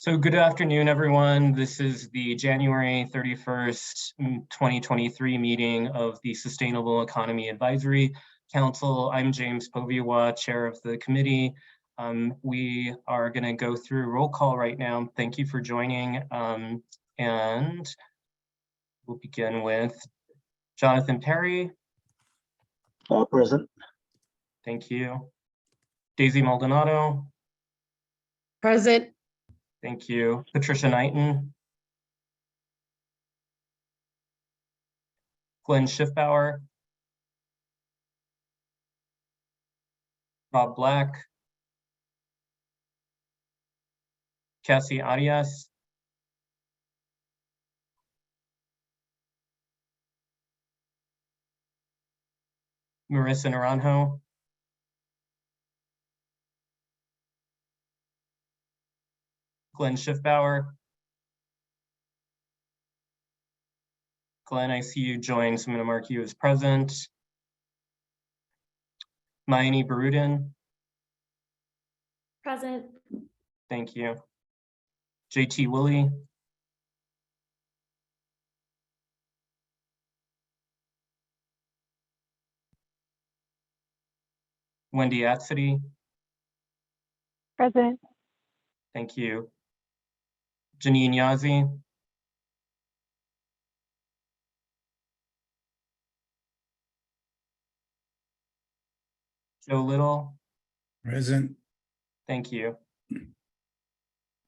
So good afternoon, everyone. This is the January 31st, 2023 meeting of the Sustainable Economy Advisory Council. I'm James Poviwa, chair of the committee. We are going to go through roll call right now. Thank you for joining. And we'll begin with Jonathan Perry. All present. Thank you. Daisy Maldonado. Present. Thank you. Patricia Knighton. Glenn Schiffbauer. Bob Black. Cassie Arias. Marissa Naranjo. Glenn Schiffbauer. Glenn, I see you joined, so I'm going to mark you as present. Mayani Barudin. Present. Thank you. JT Woolley. Wendy Atsedy. Present. Thank you. Janine Yazzie. Joe Little. Present. Thank you.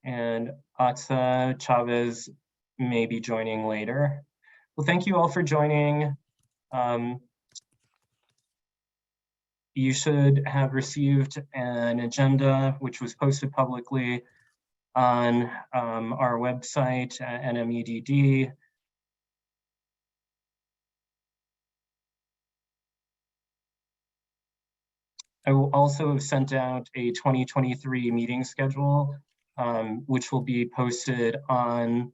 And Atsa Chavez may be joining later. Well, thank you all for joining. You should have received an agenda which was posted publicly on our website at NMEDD. I will also have sent out a 2023 meeting schedule, which will be posted on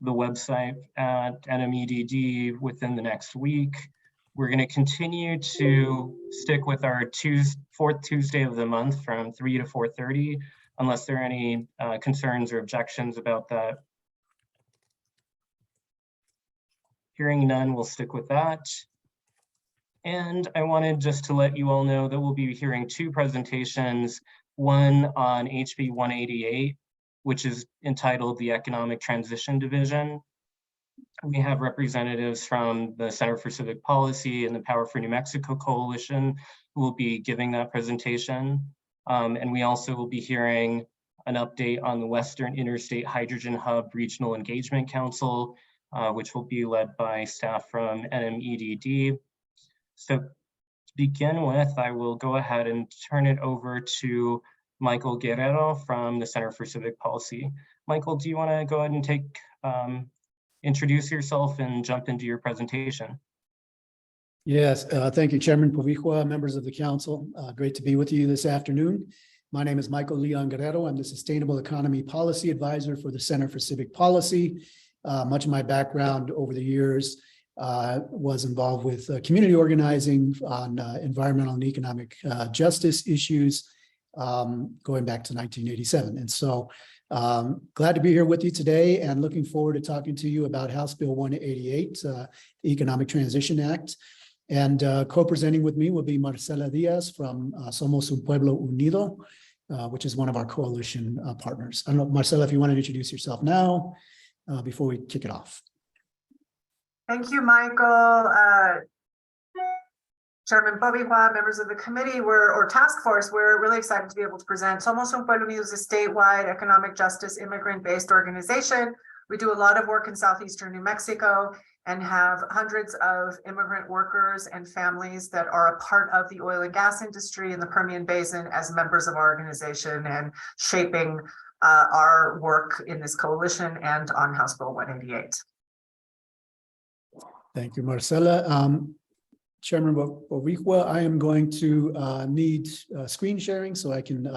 the website at NMEDD within the next week. We're going to continue to stick with our fourth Tuesday of the month from 3 to 4:30, unless there are any concerns or objections about that. Hearing none, we'll stick with that. And I wanted just to let you all know that we'll be hearing two presentations, one on HB 188, which is entitled the Economic Transition Division. We have representatives from the Center for Civic Policy and the Power for New Mexico Coalition who will be giving that presentation. And we also will be hearing an update on the Western Interstate Hydrogen Hub Regional Engagement Council, which will be led by staff from NMEDD. So to begin with, I will go ahead and turn it over to Michael Guerrero from the Center for Civic Policy. Michael, do you want to go ahead and introduce yourself and jump into your presentation? Yes, thank you, Chairman Poviwa, members of the council. Great to be with you this afternoon. My name is Michael Leon Guerrero. I'm the Sustainable Economy Policy Advisor for the Center for Civic Policy. Much of my background over the years was involved with community organizing on environmental and economic justice issues going back to 1987. And so glad to be here with you today and looking forward to talking to you about House Bill 188, the Economic Transition Act. And co-presenting with me will be Marcela Diaz from Somos Un Pueblo Unido, which is one of our coalition partners. I don't know, Marcela, if you want to introduce yourself now before we kick it off. Thank you, Michael. Chairman Poviwa, members of the committee, or task force, we're really excited to be able to present. Somos Un Pueblo Unido is a statewide economic justice immigrant-based organization. We do a lot of work in southeastern New Mexico and have hundreds of immigrant workers and families that are a part of the oil and gas industry in the Permian Basin as members of our organization and shaping our work in this coalition and on House Bill 188. Thank you, Marcela. Chairman Poviwa, I am going to need screen sharing so I can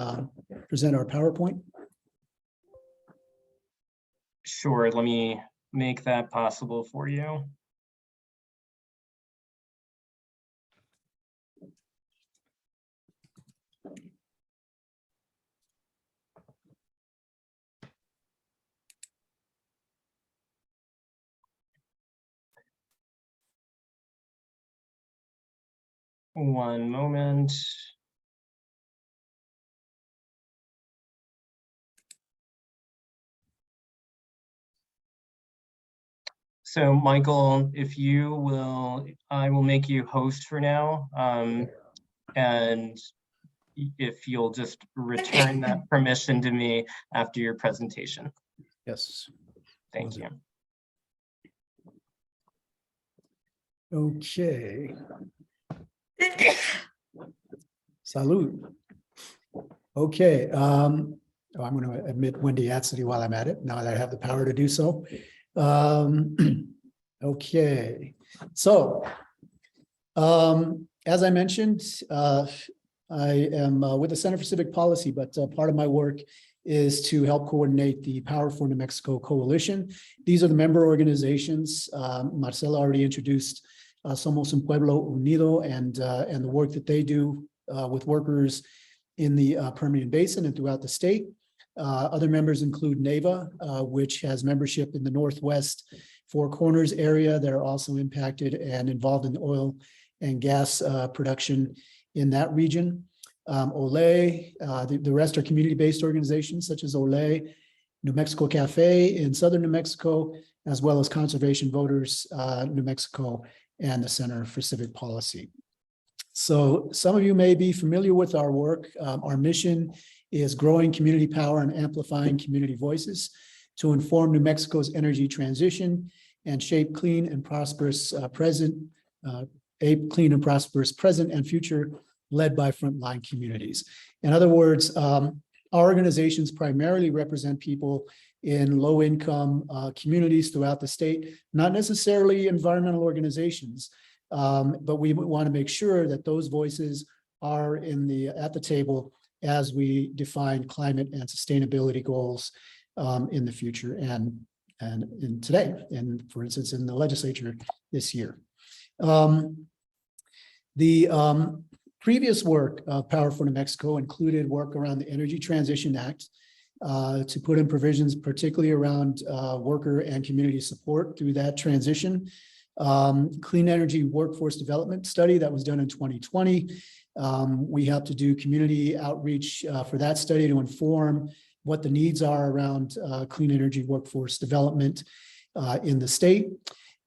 present our PowerPoint. Sure, let me make that possible for you. One moment. So Michael, if you will, I will make you host for now. And if you'll just return that permission to me after your presentation. Yes. Thank you. Okay. Salud. Okay. I'm going to admit Wendy Yatsity while I'm at it, now that I have the power to do so. Okay. So, as I mentioned, I am with the Center for Civic Policy, but part of my work is to help coordinate the Power for New Mexico Coalition. These are the member organizations. Marcela already introduced Somos un Pueblo Unido and the work that they do with workers in the Permian Basin and throughout the state. Other members include NEVA, which has membership in the Northwest Four Corners area that are also impacted and involved in oil and gas production in that region. OLE, the rest are community-based organizations such as OLE, New Mexico Cafe in Southern New Mexico, as well as Conservation Voters, New Mexico, and the Center for Civic Policy. So some of you may be familiar with our work. Our mission is growing community power and amplifying community voices to inform New Mexico's energy transition and shape clean and prosperous present and future led by frontline communities. In other words, our organizations primarily represent people in low-income communities throughout the state, not necessarily environmental organizations, but we want to make sure that those voices are at the table as we define climate and sustainability goals in the future and in today, and for instance, in the legislature this year. The previous work of Power for New Mexico included work around the Energy Transition Act to put in provisions, particularly around worker and community support through that transition. Clean energy workforce development study that was done in 2020. We have to do community outreach for that study to inform what the needs are around clean energy workforce development in the state.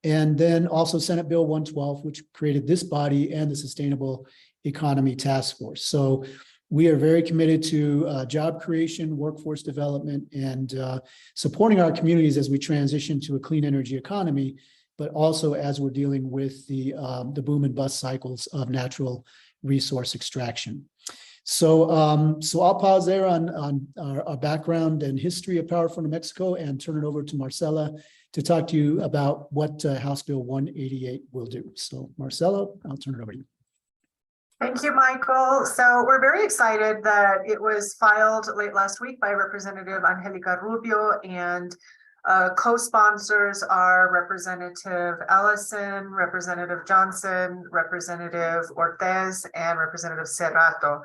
And then also Senate Bill 112, which created this body and the Sustainable Economy Task Force. So we are very committed to job creation, workforce development, and supporting our communities as we transition to a clean energy economy, but also as we're dealing with the boom and bust cycles of natural resource extraction. So I'll pause there on our background and history of Power for New Mexico and turn it over to Marcela to talk to you about what House Bill 188 will do. So Marcela, I'll turn it over to you. Thank you, Michael. So we're very excited that it was filed late last week by Representative Angelica Rubio, and co-sponsors are Representative Ellison, Representative Johnson, Representative Ortez, and Representative Serrato.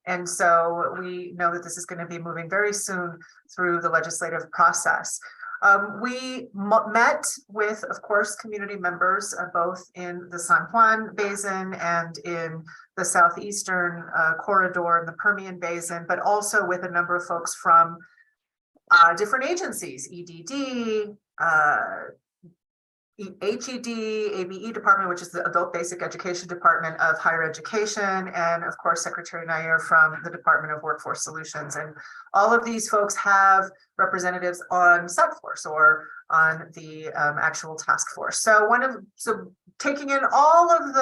And so we know that this is going to be moving very soon through the legislative process. We met with, of course, community members, both in the San Juan Basin and in the southeastern corridor in the Permian Basin, but also with a number of folks from different agencies, EDD, HED, ABE Department, which is the Adult Basic Education Department of Higher Education, and of course, Secretary Nair from the Department of Workforce Solutions. And all of these folks have representatives on subforce or on the actual task force. So taking in all of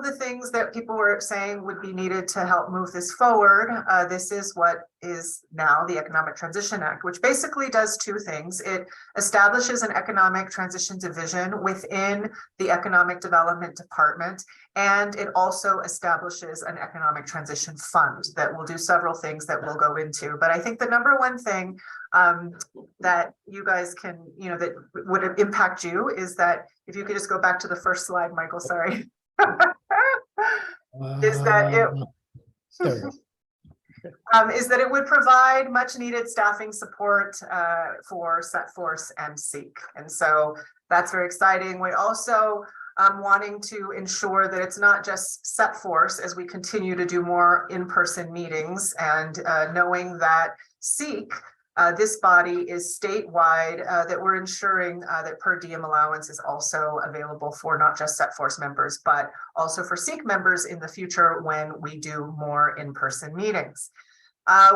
the things that people were saying would be needed to help move this forward. This is what is now the Economic Transition Act, which basically does two things. It establishes an economic transition division within the Economic Development Department, and it also establishes an economic transition fund that will do several things that we'll go into. But I think the number one thing that you guys can, that would impact you is that if you could just go back to the first slide, Michael, sorry. Is that it would provide much needed staffing support for SETForce and SEAC. And so that's very exciting. We also wanting to ensure that it's not just set force as we continue to do more in-person meetings, and knowing that SEAC, this body is statewide, that we're ensuring that per diem allowance is also available for not just set force members, but also for SEAC members in the future when we do more in-person meetings.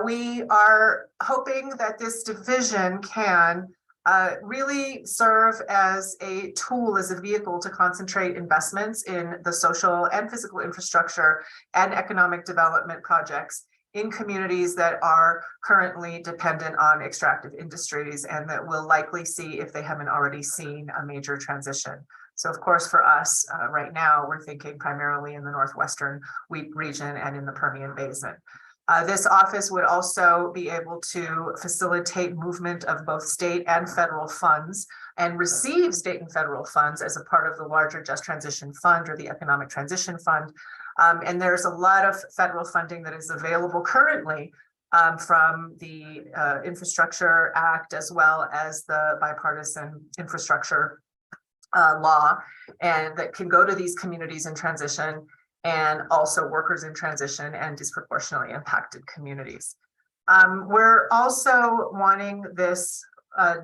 We are hoping that this division can really serve as a tool, as a vehicle to concentrate investments in the social and physical infrastructure and economic development projects in communities that are currently dependent on extractive industries and that will likely see, if they haven't already seen, a major transition. So of course, for us right now, we're thinking primarily in the Northwestern Wheat region and in the Permian Basin. This office would also be able to facilitate movement of both state and federal funds and receive state and federal funds as a part of the larger Just Transition Fund or the Economic Transition Fund. And there's a lot of federal funding that is available currently from the Infrastructure Act, as well as the bipartisan infrastructure law, and that can go to these communities in transition, and also workers in transition and disproportionately impacted communities. We're also wanting this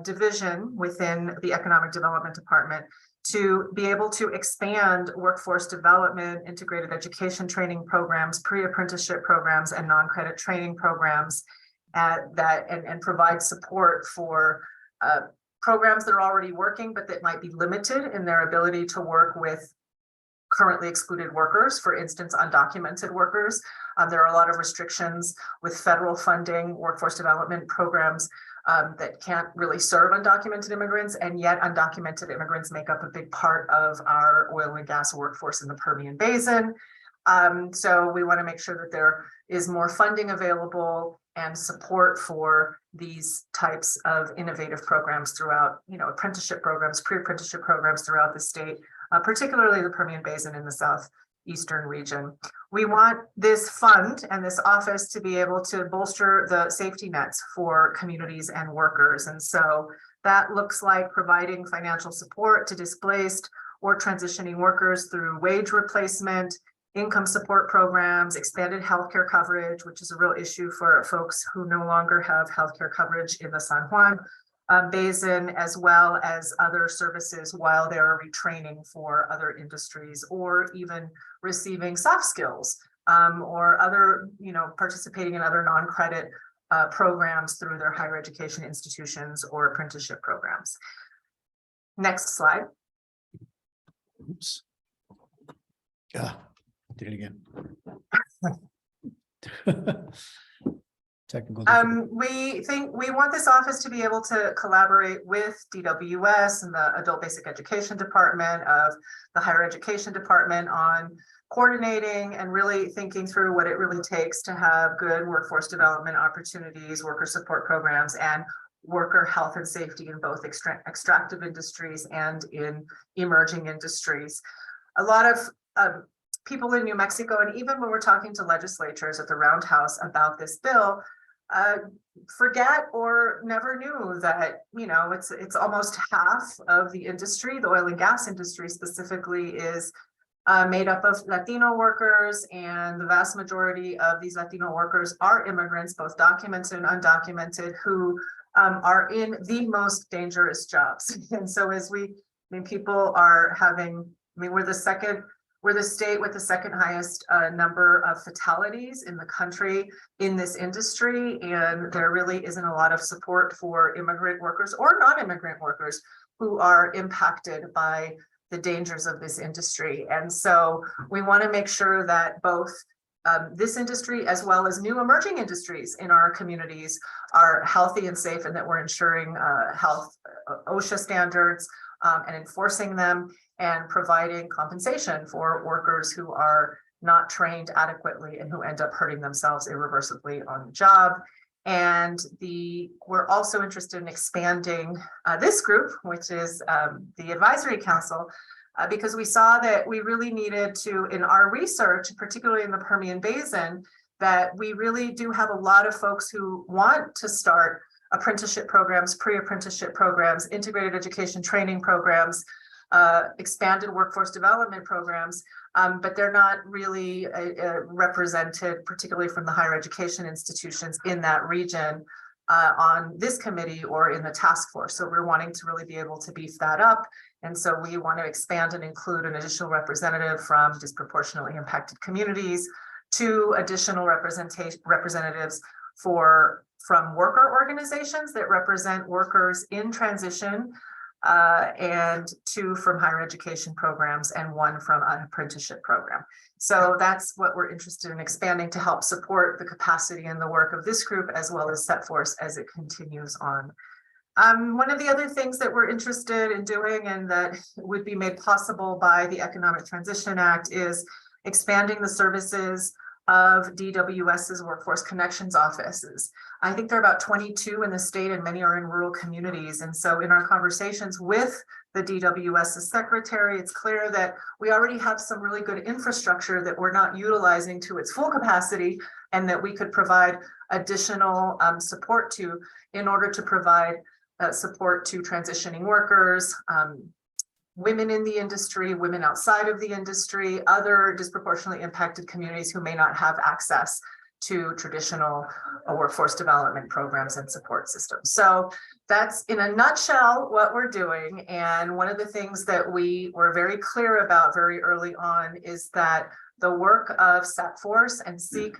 division within the Economic Development Department to be able to expand workforce development, integrated education training programs, pre-apprenticeship programs, and non-credit training programs, and provide support for programs that are already working, but that might be limited in their ability to work with currently excluded workers, for instance, undocumented workers. There are a lot of restrictions with federal funding, workforce development programs that can't really serve undocumented immigrants, and yet undocumented immigrants make up a big part of our oil and gas workforce in the Permian Basin. So we want to make sure that there is more funding available and support for these types of innovative programs throughout, apprenticeship programs, pre-apprenticeship programs throughout the state, particularly the Permian Basin in the southeastern region. We want this fund and this office to be able to bolster the safety nets for communities and workers. And so that looks like providing financial support to displaced or transitioning workers through wage replacement, income support programs, expanded healthcare coverage, which is a real issue for folks who no longer have healthcare coverage in the San Juan Basin, as well as other services while they're retraining for other industries, or even receiving soft skills or other, participating in other non-credit programs through their higher education institutions or apprenticeship programs. Next slide. Oops. Yeah, did it again. Technical. We want this office to be able to collaborate with DWS and the Adult Basic Education Department of the Higher Education Department on coordinating and really thinking through what it really takes to have good workforce development opportunities, worker support programs, and worker health and safety in both extractive industries and in emerging industries. A lot of people in New Mexico, and even when we're talking to legislatures at the Roundhouse about this bill, forget or never knew that, it's almost half of the industry, the oil and gas industry specifically, is made up of Latino workers, and the vast majority of these Latino workers are immigrants, both documented and undocumented, who are in the most dangerous jobs. And so people are having, we're the state with the second highest number of fatalities in the country in this industry, and there really isn't a lot of support for immigrant workers or non-immigrant workers who are impacted by the dangers of this industry. And so we want to make sure that both this industry, as well as new emerging industries in our communities, are healthy and safe, and that we're ensuring health OSHA standards and enforcing them, and providing compensation for workers who are not trained adequately and who end up hurting themselves irreversibly on the job. And we're also interested in expanding this group, which is the Advisory Council, because we saw that we really needed to, in our research, particularly in the Permian Basin, that we really do have a lot of folks who want to start apprenticeship programs, pre-apprenticeship programs, integrated education training programs, expanded workforce development programs, but they're not really represented, particularly from the higher education institutions in that region on this committee or in the task force. So we're wanting to really be able to beef that up. And so we want to expand and include an additional representative from disproportionately impacted communities, 2 additional representatives from worker organizations that represent workers in transition, and 2 from higher education programs and 1 from an apprenticeship program. So that's what we're interested in expanding to help support the capacity and the work of this group, as well as Set Force as it continues on. One of the other things that we're interested in doing and that would be made possible by the Economic Transition Act is expanding the services of DWS's Workforce Connections offices. I think there are about 22 in the state and many are in rural communities. And so in our conversations with the DWS's secretary, it's clear that we already have some really good infrastructure that we're not utilizing to its full capacity and that we could provide additional support to in order to provide support to transitioning workers, women in the industry, women outside of the industry, other disproportionately impacted communities who may not have access to traditional workforce development programs and support systems. So that's in a nutshell what we're doing. And one of the things that we were very clear about very early on is that the work of Set Force and SEAC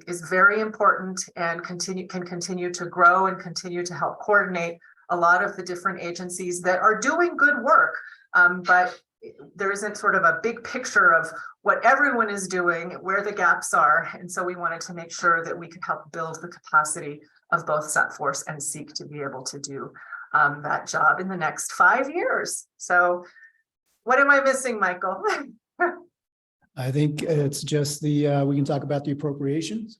is very important and can continue to grow and continue to help coordinate a lot of the different agencies that are doing good work, but there isn't sort of a big picture of what everyone is doing, where the gaps are. And so we wanted to make sure that we could help build the capacity of both Set Force and SEAC to be able to do that job in the next 5 years. So what am I missing, Michael? I think it's just the, we can talk about the appropriations.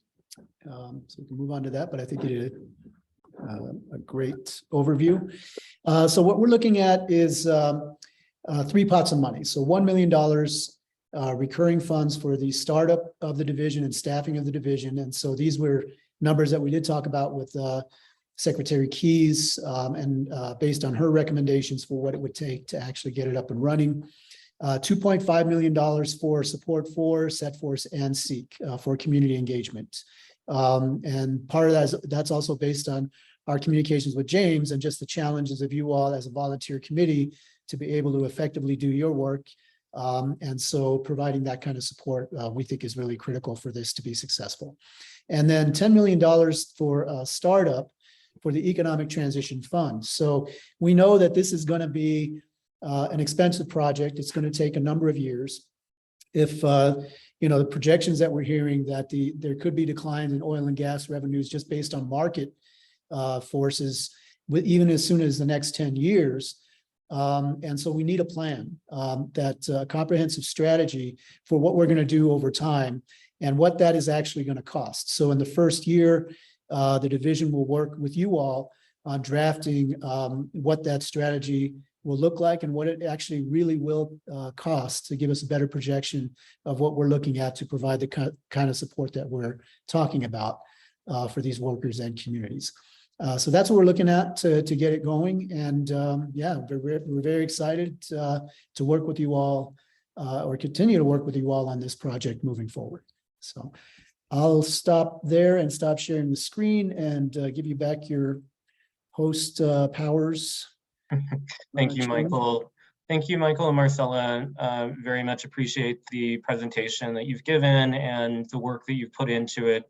So we can move on to that, but I think you did a great overview. So what we're looking at is 3 pots of money. So $1 million recurring funds for the startup of the division and staffing of the division. And so these were numbers that we did talk about with Secretary Keys and based on her recommendations for what it would take to actually get it up and running. $2.5 million for support for Set Force and SEAC for community engagement. And part of that's also based on our communications with James and just the challenges of you all as a volunteer committee to be able to effectively do your work. And so providing that kind of support, we think is really critical for this to be successful. And then $10 million for a startup for the Economic Transition Fund. So we know that this is going to be an expensive project. It's going to take a number of years. If you know, the projections that we're hearing that there could be declines in oil and gas revenues just based on market forces, with even as soon as the next 10 years. And so we need a plan, that comprehensive strategy for what we're going to do over time and what that is actually going to cost. So in the first year, the division will work with you all on drafting what that strategy will look like and what it actually really will cost to give us a better projection of what we're looking at to provide the kind of support that we're talking about for these workers and communities. So that's what we're looking at to get it going. And yeah, we're very excited to work with you all or continue to work with you all on this project moving forward. So I'll stop there and stop sharing the screen and give you back your host powers. Thank you, Michael. Thank you, Michael and Marcella. Very much appreciate the presentation that you've given and the work that you've put into it.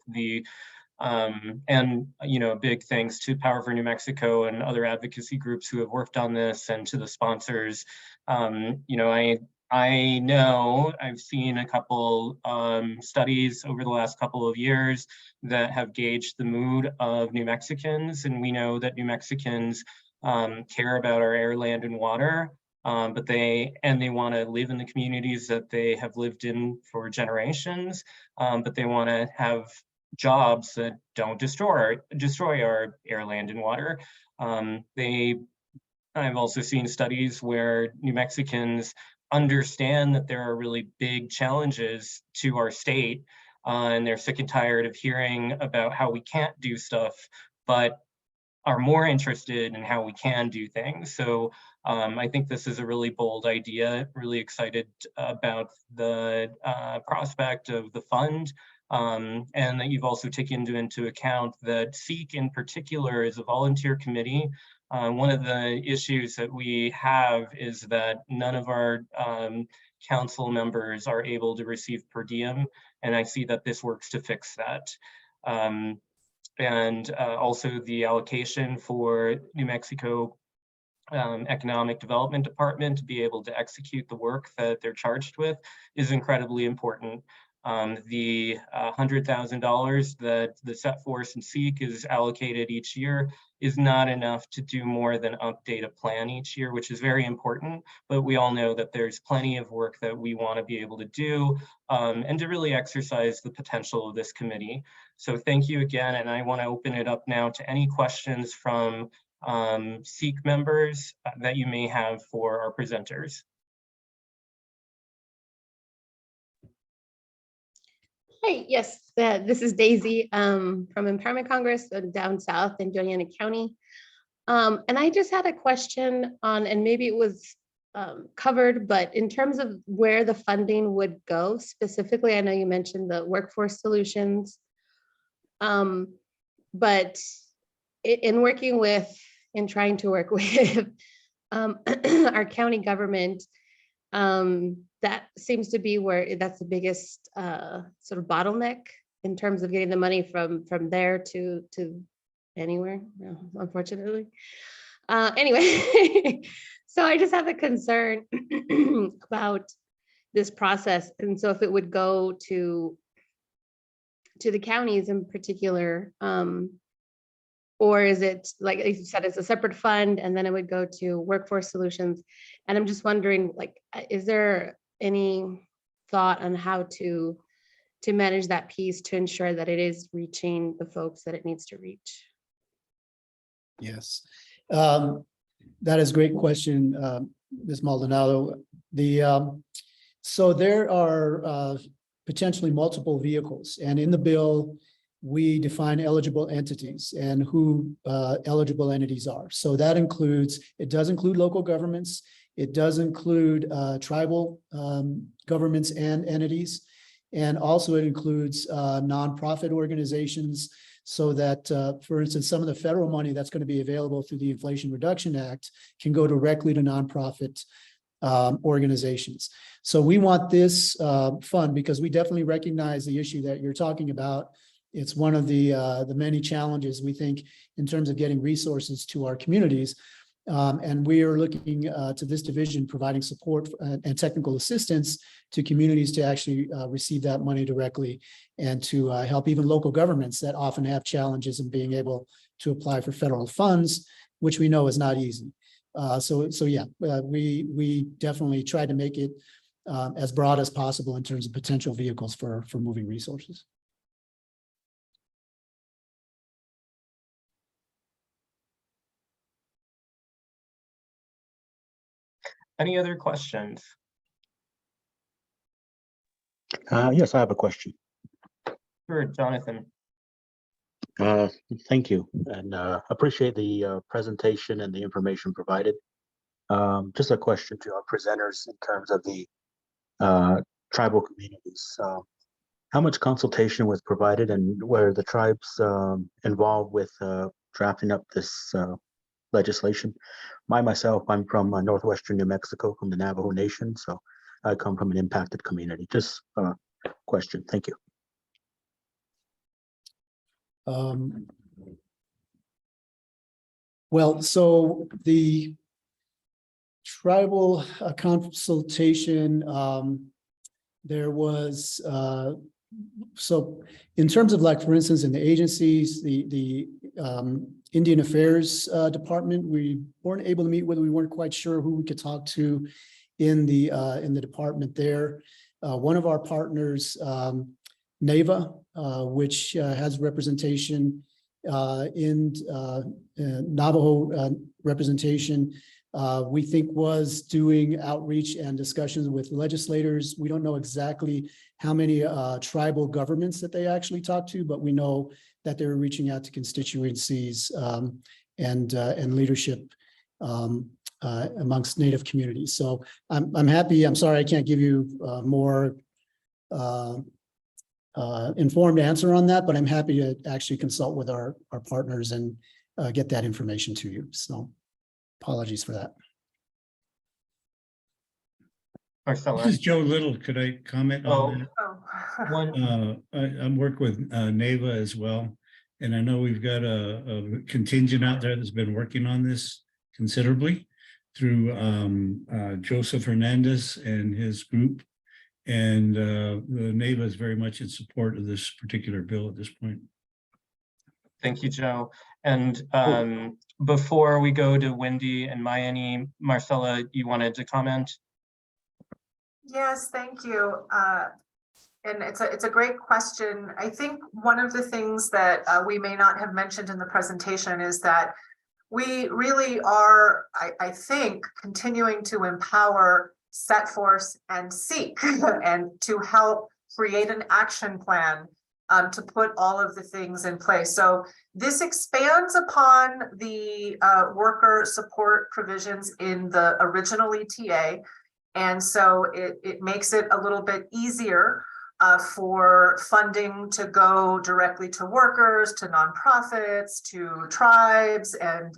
And you know, big thanks to Power for New Mexico and other advocacy groups who have worked on this, and to the sponsors. You know, I know I've seen a couple studies over the last couple of years that have gauged the mood of New Mexicans, and we know that New Mexicans care about our air, land, and water, but they want to live in the communities that they have lived in for generations, but they want to have jobs that don't destroy our air, land, and water. I've also seen studies where New Mexicans understand that there are really big challenges to our state, and they're sick and tired of hearing about how we can't do stuff, but are more interested in how we can do things. So I think this is a really bold idea, really excited about the prospect of the fund, and that you've also taken into account that SEAC in particular is a volunteer committee. One of the issues that we have is that none of our council members are able to receive per diem, and I see that this works to fix that. And also the allocation for New Mexico Economic Development Department to be able to execute the work that they're charged with is incredibly important. The $100,000 that the Set Force and SEAC is allocated each year is not enough to do more than update a plan each year, which is very important, but we all know that there's plenty of work that we want to be able to do and to really exercise the potential of this committee. So thank you again, and I want to open it up now to any questions from SEAC members that you may have for our presenters. Hi, yes, this is Daisy from Empowerment Congress down south in Doñana County. And I just had a question on, and maybe it was covered, but in terms of where the funding would go specifically, I know you mentioned the workforce solutions. But in working with, in trying to work with our county government, that seems to be where that's the biggest sort of bottleneck in terms of getting the money from there to anywhere, unfortunately. Anyway, so I just have a concern about this process. And so if it would go to the counties in particular, or is it, like you said, it's a separate fund and then it would go to workforce solutions? And I'm just wondering, like, is there any thought on how to manage that piece to ensure that it is reaching the folks that it needs to reach? Yes, that is a great question, Ms. Maldonado. So there are potentially multiple vehicles, and in the bill, we define eligible entities and who eligible entities are. So that includes, it does include local governments. It does include tribal governments and entities. And also it includes nonprofit organizations, so that, for instance, some of the federal money that's going to be available through the Inflation Reduction Act can go directly to nonprofit organizations. So we want this fund because we definitely recognize the issue that you're talking about. It's one of the many challenges we think in terms of getting resources to our communities. And we are looking to this division providing support and technical assistance to communities to actually receive that money directly, and to help even local governments that often have challenges in being able to apply for federal funds, which we know is not easy. So yeah, we definitely try to make it as broad as possible in terms of potential vehicles for moving resources. Any other questions? Yes, I have a question. Sure, Jonathan. Thank you, and appreciate the presentation and the information provided. Just a question to our presenters in terms of the tribal communities. How much consultation was provided, and were the tribes involved with drafting up this legislation? Myself, I'm from northwestern New Mexico, from the Navajo Nation, so I come from an impacted community. Just a question. Thank you. Well, so the tribal consultation, there was, so in terms of, like, for instance, in the agencies, the Indian Affairs Department, we weren't able to meet with. We weren't quite sure who we could talk to in the department there. One of our partners, NAVA, which has representation in Navajo representation, we think was doing outreach and discussions with legislators. We don't know exactly how many tribal governments that they actually talked to, but we know that they were reaching out to constituencies and leadership amongst Native communities. So I'm happy. I'm sorry I can't give you more informed answer on that, but I'm happy to actually consult with our partners and get that information to you. So apologies for that. Marcella. This is Joe Little. Could I comment on that? Oh. One, I work with NAVA as well, and I know we've got a contingent out there that's been working on this considerably through Joseph Hernandez and his group. And the NAVA is very much in support of this particular bill at this point. thank you, Joe. And before we go to Wendy and Mayani, Marcella, you wanted to comment? Yes, thank you. And it's a great question. I think one of the things that we may not have mentioned in the presentation is that we really are, I think, continuing to empower SETForce and SEAC and to help create an action plan to put all of the things in place. So this expands upon the worker support provisions in the original ETA. And so it makes it a little bit easier for funding to go directly to workers, to nonprofits, to tribes, and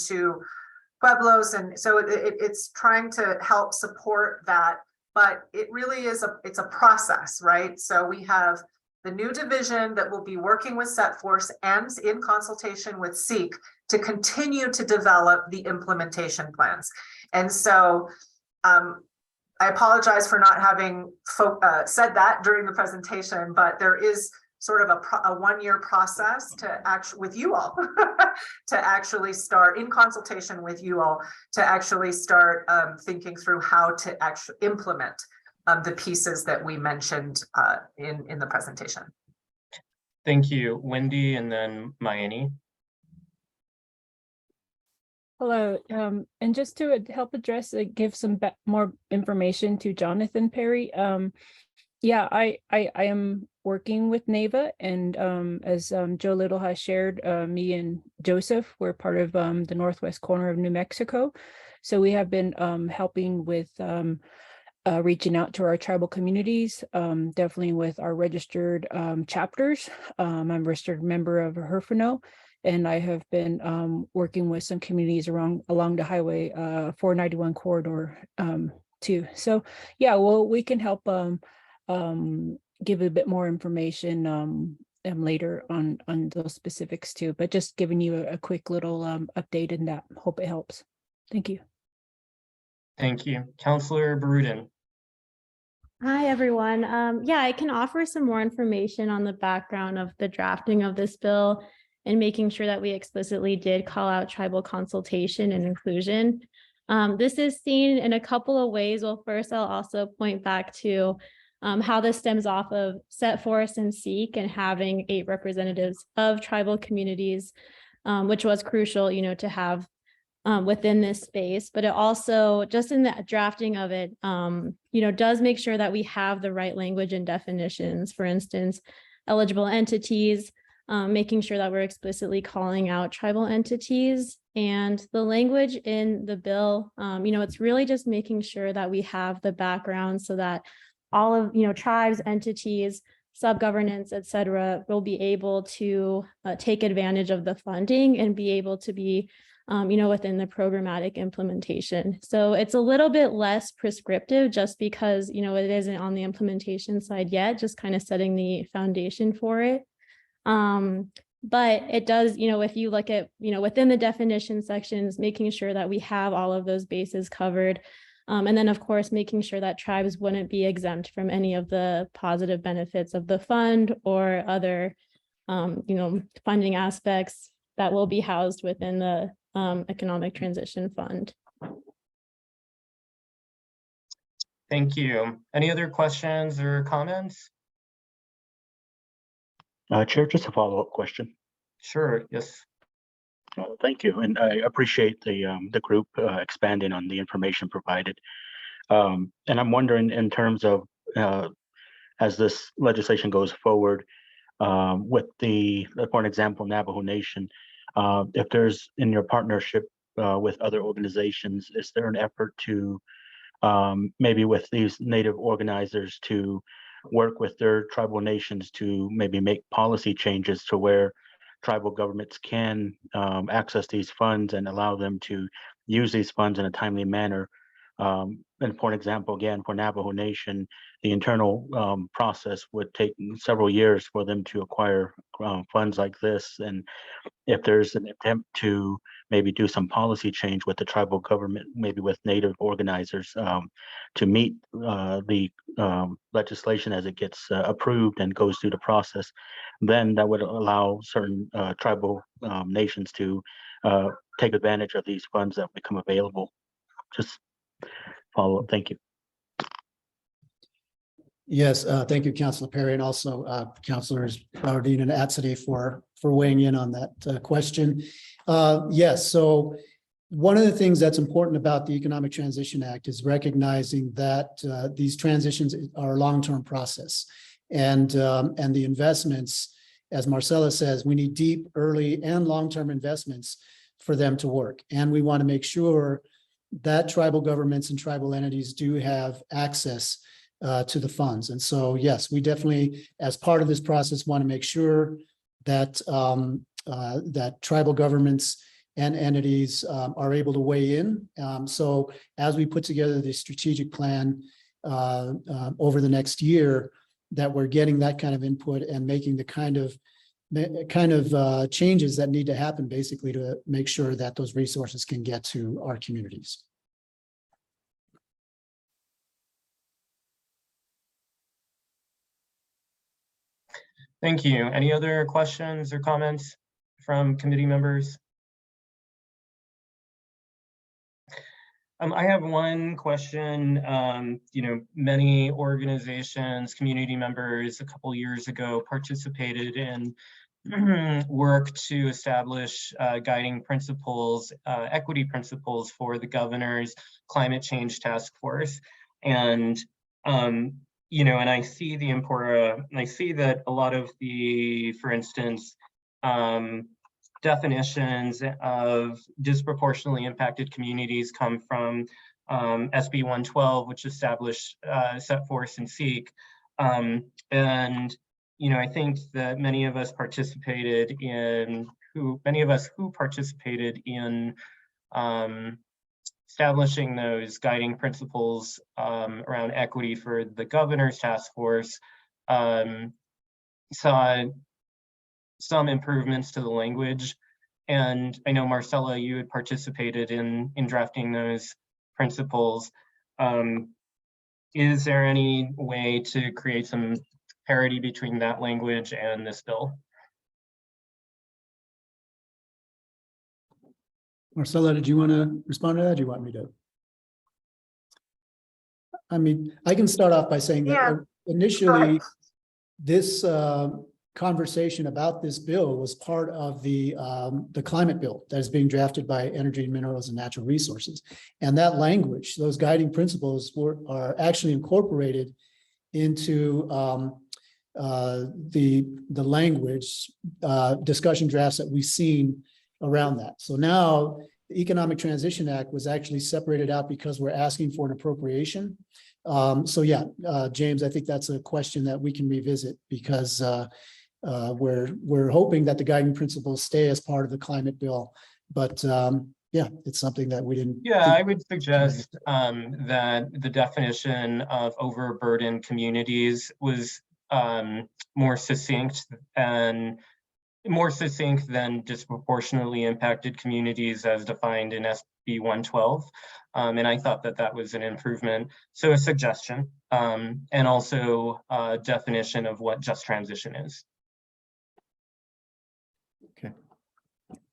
to pueblos. And so it's trying to help support that, but it really is it's a process, right? So we have the new division that will be working with SETForce and in consultation with SEAC to continue to develop the implementation plans. And so I apologize for not having said that during the presentation, but there is sort of a one-year process to actually with you all to actually start in consultation with you all to actually start thinking through how to actually implement the pieces that we mentioned in the presentation. Thank you, Wendy, and then Mayani. Hello, and just to help address, give some more information to Jonathan Perry. Yeah, I am working with NAVA, and as Joe Little has shared, me and Joseph, we're part of the northwest corner of New Mexico. So we have been helping with reaching out to our tribal communities, definitely with our registered chapters. I'm a registered member of Herfano, and I have been working with some communities along the highway 491 corridor too. So yeah, well, we can help give a bit more information later on those specifics too, but just giving you a quick little update in that. Hope it helps. Thank you. Thank you. Councillor Barudin. Hi, everyone. Yeah, I can offer some more information on the background of the drafting of this bill and making sure that we explicitly did call out tribal consultation and inclusion. This is seen in a couple of ways. Well, first, I'll also point back to how this stems off of SETForce and SEAC and having 8 representatives of tribal communities, which was crucial, to have within this space. But it also, just in the drafting of it, does make sure that we have the right language and definitions. For instance, eligible entities, making sure that we're explicitly calling out tribal entities, and the language in the bill, it's really just making sure that we have the background so that all of, tribes, entities, sub-governance, et cetera, will be able to take advantage of the funding and be able to be, within the programmatic implementation. So it's a little bit less prescriptive just because, it isn't on the implementation side yet, just kind of setting the foundation for it. But it does, if you look at, within the definition sections, making sure that we have all of those bases covered. And then, of course, making sure that tribes wouldn't be exempt from any of the positive benefits of the fund or other, funding aspects that will be housed within the Economic Transition Fund. Thank you. Any other questions or comments? Chair, just a follow-up question. Sure, yes. Thank you, and I appreciate the group expanding on the information provided. And I'm wondering, in terms of as this legislation goes forward, with for an example, Navajo Nation, If there's in your partnership with other organizations, is there an effort to maybe with these Native organizers to work with their tribal nations to maybe make policy changes to where tribal governments can access these funds and allow them to use these funds in a timely manner? And for an example, again, for Navajo Nation, the internal process would take several years for them to acquire funds like this. And if there's an attempt to maybe do some policy change with the tribal government, maybe with Native organizers to meet the legislation as it gets approved and goes through the process, then that would allow certain tribal nations to take advantage of these funds that become available. Just follow up. Thank you. Yes, thank you, Councilor Perry, and also Councilors Bardine and Atsedy for weighing in on that question. Yes, so one of the things that's important about the Economic Transition Act is recognizing that these transitions are a long-term process, and the investments, as Marcella says, we need deep, early, and long-term investments for them to work, and we want to make sure that tribal governments and tribal entities do have access to the funds. And so, yes, we definitely, as part of this process, want to make sure that that tribal governments and entities are able to weigh in. So as we put together the strategic plan over the next year, that we're getting that kind of input and making the kind of changes that need to happen, basically, to make sure that those resources can get to our communities. Thank you. Any other questions or comments from committee members? I have one question. Many organizations, community members a couple years ago participated in work to establish guiding principles, equity principles for the governor's climate change task force. And and I see the I see that a lot of the, for instance, definitions of disproportionately impacted communities come from SB 112, which established set forth in SEAC. And I think that many of us who participated in establishing those guiding principles around equity for the governor's task force saw some improvements to the language. And I know, Marcella, you had participated in drafting those principles. Is there any way to create some parity between that language and this bill? Marcella, did you want to respond to that? Do you want me to? I mean, I can start off by saying that initially this conversation about this bill was part of the climate bill that is being drafted by Energy and Minerals and Natural Resources. And that language, those guiding principles are actually incorporated into the language discussion drafts that we've seen around that. So now the Economic Transition Act was actually separated out because we're asking for an appropriation. So yeah, James, I think that's a question that we can revisit, because we're hoping that the guiding principles stay as part of the climate bill. But yeah, it's something that we didn't. Yeah, I would suggest that the definition of overburdened communities was more succinct than disproportionately impacted communities as defined in SB 112. And I thought that that was an improvement. So a suggestion, and also a definition of what just transition is. Okay.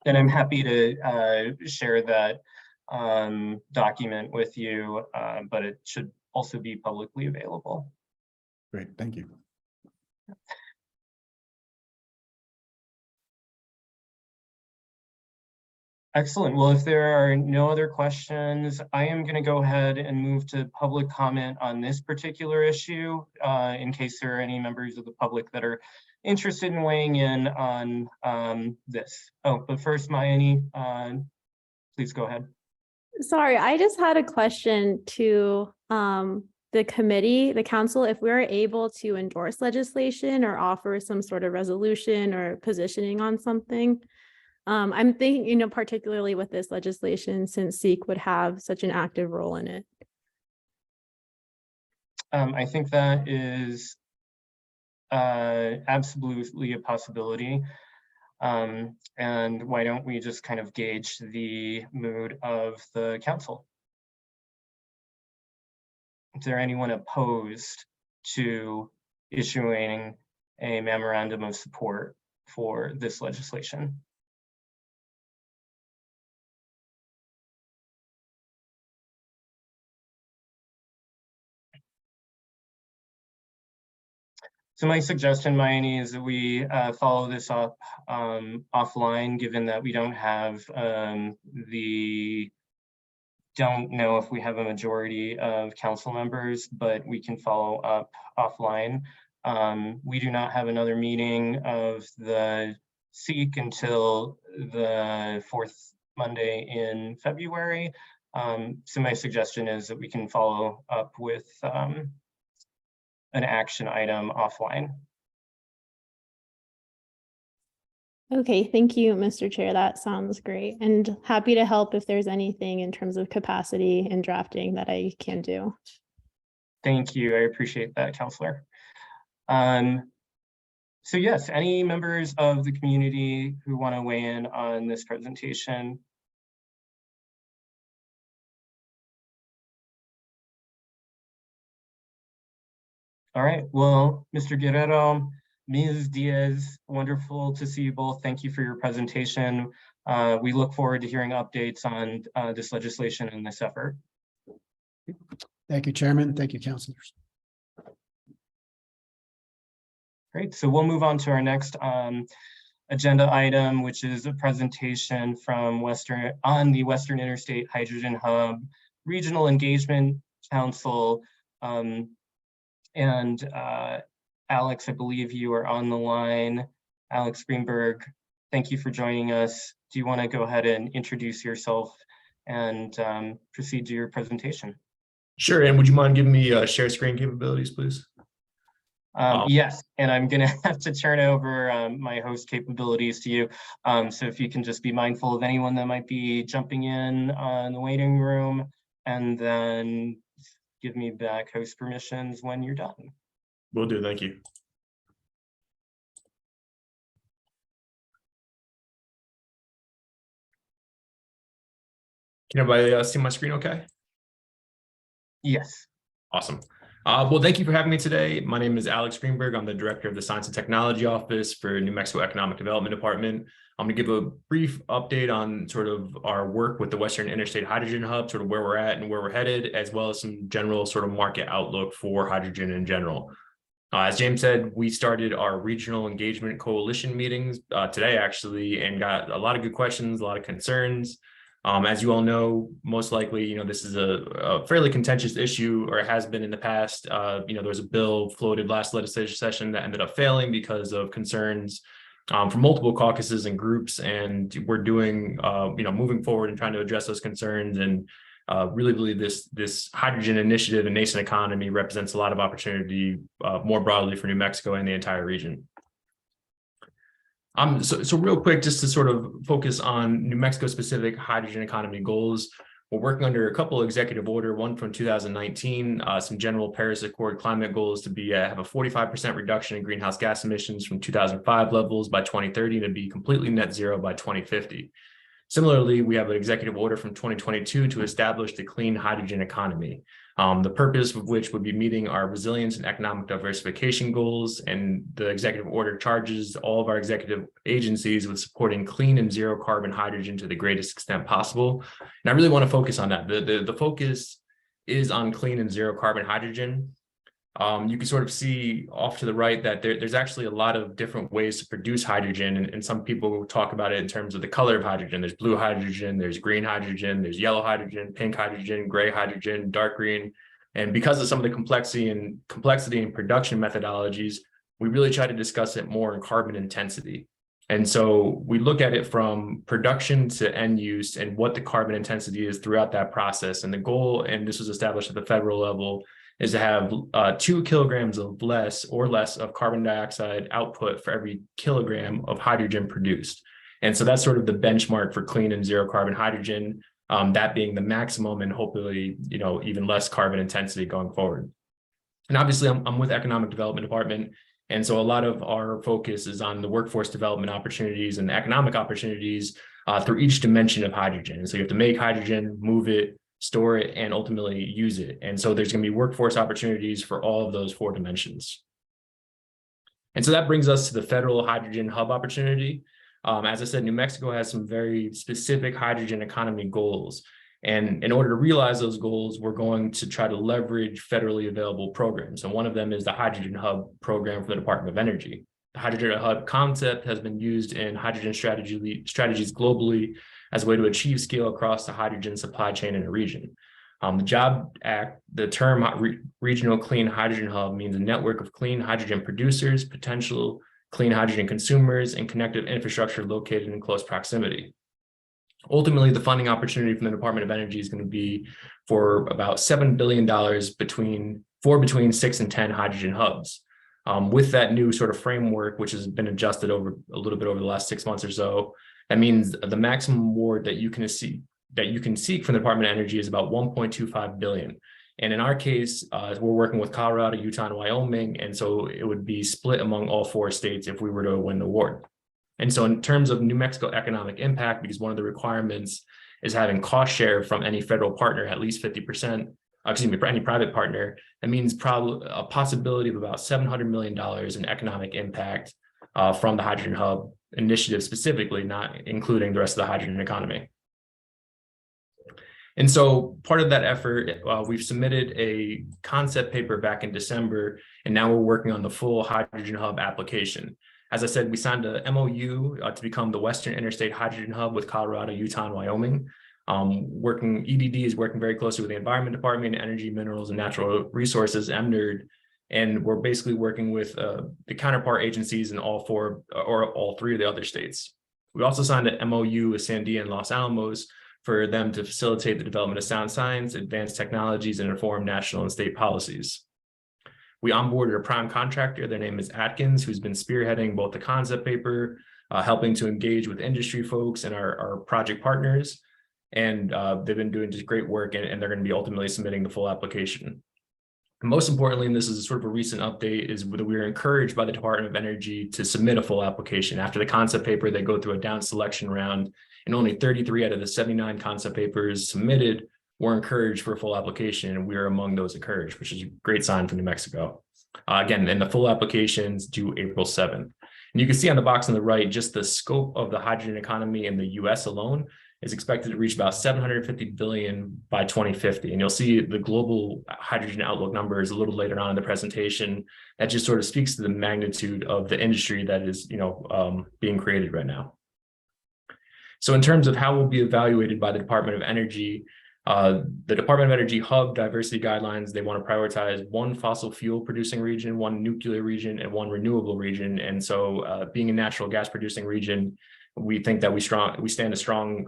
And I'm happy to share that document with you, but it should also be publicly available. Great, thank you. Excellent. Well, if there are no other questions, I am going to go ahead and move to public comment on this particular issue, in case there are any members of the public that are interested in weighing in on this. Oh, but first, Mayani, please go ahead. Sorry, I just had a question to the committee, the council, if we're able to endorse legislation or offer some sort of resolution or positioning on something. I'm thinking, you know, particularly with this legislation, since SEAC would have such an active role in it. I think that is absolutely a possibility. And why don't we just kind of gauge the mood of the council? Is there anyone opposed to issuing a memorandum of support for this legislation? So my suggestion, Mayani, is that we follow this up offline, given that we don't know if we have a majority of council members, but we can follow up offline. We do not have another meeting of the SEAC until the 4th Monday in February. So my suggestion is that we can follow up with an action item offline. Okay, thank you, Mr. Chair. That sounds great. And happy to help if there's anything in terms of capacity and drafting that I can do. Thank you. I appreciate that, Counselor. So yes, any members of the community who want to weigh in on this presentation? All right, well, Mr. Guerrero, Ms. Diaz, wonderful to see you both. Thank you for your presentation. We look forward to hearing updates on this legislation and this effort. Thank you, Chairman. Thank you, councilors. Great, so we'll move on to our next agenda item, which is a presentation from the Western Interstate Hydrogen Hub Regional Engagement Council. And Alex, I believe you are on the line. Alex Greenberg, thank you for joining us. Do you want to go ahead and introduce yourself and proceed to your presentation? Sure, and would you mind giving me share screen capabilities, please? Yes, and I'm going to have to turn over my host capabilities to you. So if you can just be mindful of anyone that might be jumping in the waiting room, and then give me back host permissions when you're done. Will do, thank you. Can everybody see my screen okay? Yes. Awesome. Well, thank you for having me today. My name is Alex Greenberg. I'm the director of the Science and Technology Office for New Mexico Economic Development Department. I'm going to give a brief update on sort of our work with the Western Interstate Hydrogen Hub, sort of where we're at and where we're headed, as well as some general sort of market outlook for hydrogen in general. As James said, we started our regional engagement coalition meetings today, actually, and got a lot of good questions, a lot of concerns. As you all know, most likely, this is a fairly contentious issue, or it has been in the past. There was a bill floated last legislative session that ended up failing because of concerns from multiple caucuses and groups, and we're doing, moving forward and trying to address those concerns, and really believe this hydrogen initiative and nascent economy represents a lot of opportunity more broadly for New Mexico and the entire region. So real quick, just to sort of focus on New Mexico specific hydrogen economy goals, we're working under a couple of executive order, one from 2019, some general Paris Accord climate goals to be have a 45% reduction in greenhouse gas emissions from 2005 levels by 2030 and to be completely net zero by 2050. Similarly, we have an executive order from 2022 to establish the clean hydrogen economy, the purpose of which would be meeting our resilience and economic diversification goals. And the executive order charges all of our executive agencies with supporting clean and zero carbon hydrogen to the greatest extent possible. And I really want to focus on that. The focus is on clean and zero carbon hydrogen. You can sort of see off to the right that there's actually a lot of different ways to produce hydrogen. And some people talk about it in terms of the color of hydrogen. There's blue hydrogen, there's green hydrogen, there's yellow hydrogen, pink hydrogen, gray hydrogen, dark green. And because of some of the complexity and production methodologies, we really try to discuss it more in carbon intensity. And so we look at it from production to end use and what the carbon intensity is throughout that process. And the goal, and this was established at the federal level, is to have 2 kilograms of less of carbon dioxide output for every kilogram of hydrogen produced. And so that's sort of the benchmark for clean and zero carbon hydrogen, that being the maximum and hopefully, even less carbon intensity going forward. And obviously I'm with Economic Development Department. And so a lot of our focus is on the workforce development opportunities and economic opportunities through each dimension of hydrogen. And so you have to make hydrogen, move it, store it, and ultimately use it. And so there's going to be workforce opportunities for all of those 4 dimensions. And so that brings us to the federal hydrogen hub opportunity. As I said, New Mexico has some very specific hydrogen economy goals. And in order to realize those goals, we're going to try to leverage federally available programs. And one of them is the Hydrogen Hub program from the Department of Energy. The Hydrogen Hub concept has been used in hydrogen strategies globally as a way to achieve scale across the hydrogen supply chain in a region. The JOB Act, the term Regional Clean Hydrogen Hub means a network of clean hydrogen producers, potential clean hydrogen consumers, and connected infrastructure located in close proximity. Ultimately, the funding opportunity from the Department of Energy is going to be for about $7 billion between 6 and 10 hydrogen hubs. With that new sort of framework, which has been adjusted over a little bit over the last 6 months or so, that means the maximum award that you can seek from the Department of Energy is about $1.25 billion. And in our case, we're working with Colorado, Utah, and Wyoming, and so it would be split among all 4 states if we were to win the award. And so in terms of New Mexico economic impact, because one of the requirements is having cost share from any federal partner, at least 50%, for any private partner, that means probably a possibility of about $700 million in economic impact from the Hydrogen Hub initiative specifically, not including the rest of the hydrogen economy. And so part of that effort, we've submitted a concept paper back in December, and now we're working on the full Hydrogen Hub application. As I said, we signed a MOU to become the Western Interstate Hydrogen Hub with Colorado, Utah, and Wyoming. EDD is working very closely with the Environment Department, Energy, Minerals, and Natural Resources, EMNERD, and we're basically working with the counterpart agencies in all 4 or all 3 of the other states. We also signed an MOU with Sandia and Los Alamos for them to facilitate the development of sound science, advanced technologies, and inform national and state policies. We onboarded a prime contractor. Their name is Atkins, who's been spearheading both the concept paper, helping to engage with industry folks and our project partners. And they've been doing just great work, and they're going to be ultimately submitting the full application. And most importantly, and this is sort of a recent update, is that we were encouraged by the Department of Energy to submit a full application. After the concept paper, they go through a down selection round, and only 33 out of the 79 concept papers submitted were encouraged for a full application, and we are among those encouraged, which is a great sign for New Mexico. Again, and the full applications due April 7th. And you can see on the box on the right, just the scope of the hydrogen economy in the US alone is expected to reach about $750 billion by 2050. And you'll see the global hydrogen outlook numbers a little later on in the presentation. That just sort of speaks to the magnitude of the industry that is, being created right now. So in terms of how we'll be evaluated by the Department of Energy, the Department of Energy Hub diversity guidelines, they want to prioritize 1 fossil fuel producing region, 1 nuclear region, and 1 renewable region. And so being a natural gas producing region, we think that we stand a strong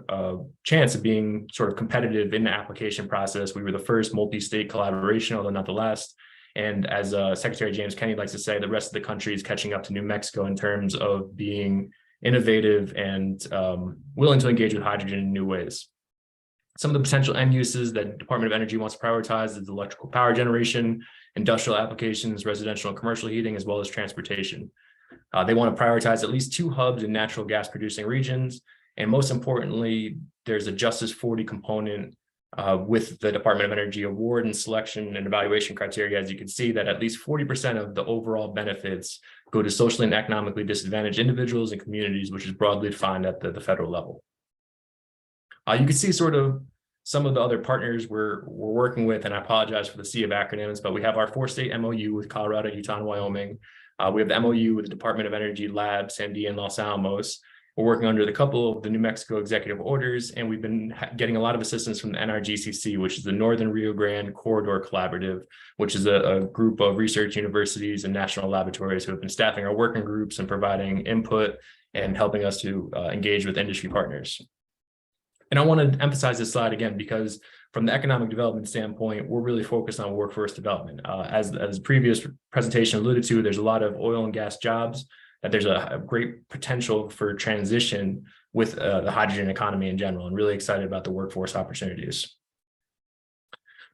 chance of being sort of competitive in the application process. We were the first multi-state collaboration, although not the last. And as Secretary James Kenney likes to say, the rest of the country is catching up to New Mexico in terms of being innovative and willing to engage with hydrogen in new ways. Some of the potential end uses that the Department of Energy wants to prioritize is electrical power generation, industrial applications, residential and commercial heating, as well as transportation. They want to prioritize at least 2 hubs in natural gas producing regions. And most importantly, there's a Justice 40 component with the Department of Energy award and selection and evaluation criteria. As you can see, that at least 40% of the overall benefits go to socially and economically disadvantaged individuals and communities, which is broadly defined at the federal level. You can see sort of some of the other partners we're working with, and I apologize for the sea of acronyms, but we have our 4-state MOU with Colorado, Utah, and Wyoming. We have the MOU with the Department of Energy Lab, Sandia, and Los Alamos. We're working under the couple of the New Mexico executive orders, and we've been getting a lot of assistance from the NRGCC, which is the Northern Rio Grande Corridor Collaborative, which is a group of research universities and national laboratories who have been staffing our working groups and providing input and helping us to engage with industry partners. And I want to emphasize this slide again, because from the economic development standpoint, we're really focused on workforce development. As the previous presentation alluded to, there's a lot of oil and gas jobs, that there's a great potential for transition with the hydrogen economy in general, and really excited about the workforce opportunities.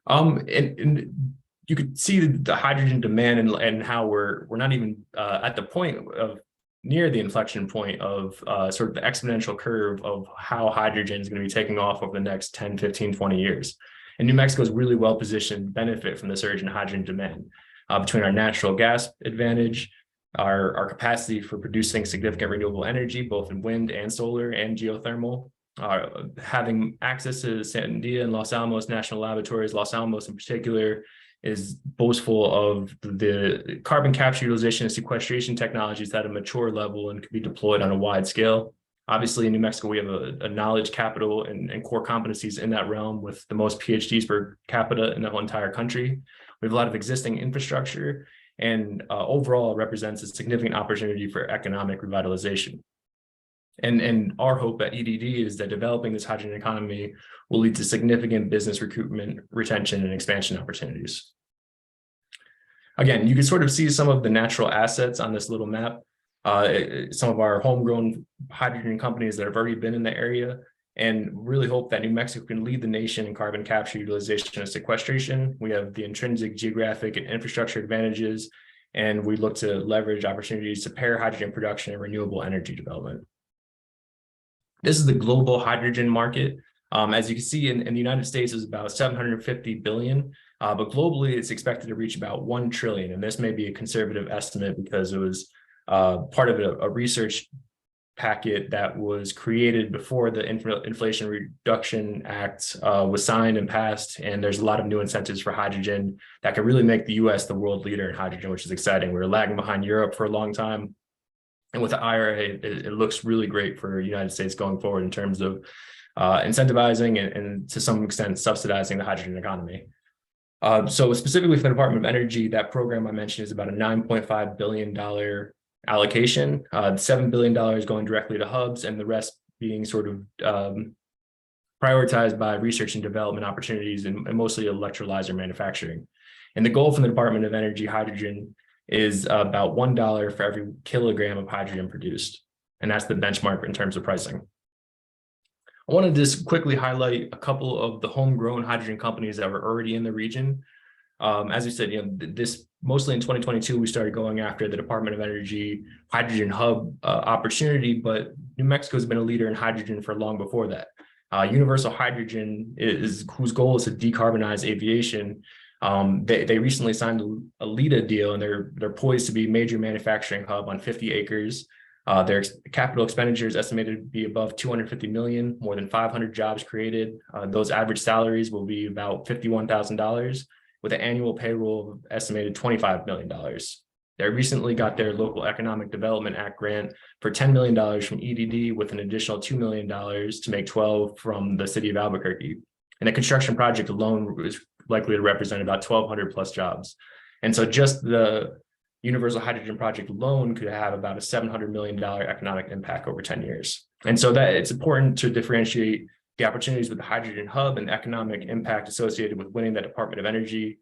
And you could see the hydrogen demand and how we're not even at the point of near the inflection point of sort of the exponential curve of how hydrogen is going to be taking off over the next 10, 15, 20 years. And New Mexico is really well positioned to benefit from the surge in hydrogen demand between our natural gas advantage, our capacity for producing significant renewable energy, both in wind and solar and geothermal, having access to Sandia and Los Alamos National Laboratories. Los Alamos in particular is boastful of the carbon capture, utilization, and sequestration technologies at a mature level and can be deployed on a wide scale. Obviously, in New Mexico, we have a knowledge capital and core competencies in that realm, with the most PhDs per capita in the whole entire country. We have a lot of existing infrastructure, and overall represents a significant opportunity for economic revitalization. And our hope at EDD is that developing this hydrogen economy will lead to significant business recruitment, retention, and expansion opportunities. Again, you can sort of see some of the natural assets on this little map. Some of our homegrown hydrogen companies that have already been in the area, and really hope that New Mexico can lead the nation in carbon capture, utilization, and sequestration. We have the intrinsic geographic and infrastructure advantages, and we look to leverage opportunities to pair hydrogen production and renewable energy development. This is the global hydrogen market. As you can see, in the United States is about 750 billion, but globally it's expected to reach about 1 trillion. And this may be a conservative estimate because it was part of a research packet that was created before the Inflation Reduction Act was signed and passed. And there's a lot of new incentives for hydrogen that could really make the US the world leader in hydrogen, which is exciting. We were lagging behind Europe for a long time. And with the IRA, it looks really great for the United States going forward in terms of incentivizing and to some extent subsidizing the hydrogen economy. So specifically for the Department of Energy, that program I mentioned is about a $9.5 billion allocation, $7 billion going directly to hubs, and the rest being sort of prioritized by research and development opportunities and mostly electrolyzer manufacturing. And the goal from the Department of Energy hydrogen is about $1 for every kilogram of hydrogen produced. And that's the benchmark in terms of pricing. I want to just quickly highlight a couple of the homegrown hydrogen companies that were already in the region. As we said, this mostly in 2022, we started going after the Department of Energy hydrogen hub opportunity, but New Mexico has been a leader in hydrogen for long before that. Universal Hydrogen whose goal is to decarbonize aviation. They recently signed a LIDA deal, and they're poised to be a major manufacturing hub on 50 acres. Their capital expenditures estimated to be above 250 million, more than 500 jobs created. Those average salaries will be about $51,000 with an annual payroll of estimated $25 million. They recently got their Local Economic Development Act grant for $10 million from EDD with an additional $2 million to make 12 from the city of Albuquerque. And the construction project alone is likely to represent about 1,200 plus jobs. And so just the Universal Hydrogen Project alone could have about a $700 million economic impact over 10 years. And so that it's important to differentiate the opportunities with the hydrogen hub and the economic impact associated with winning the Department of Energy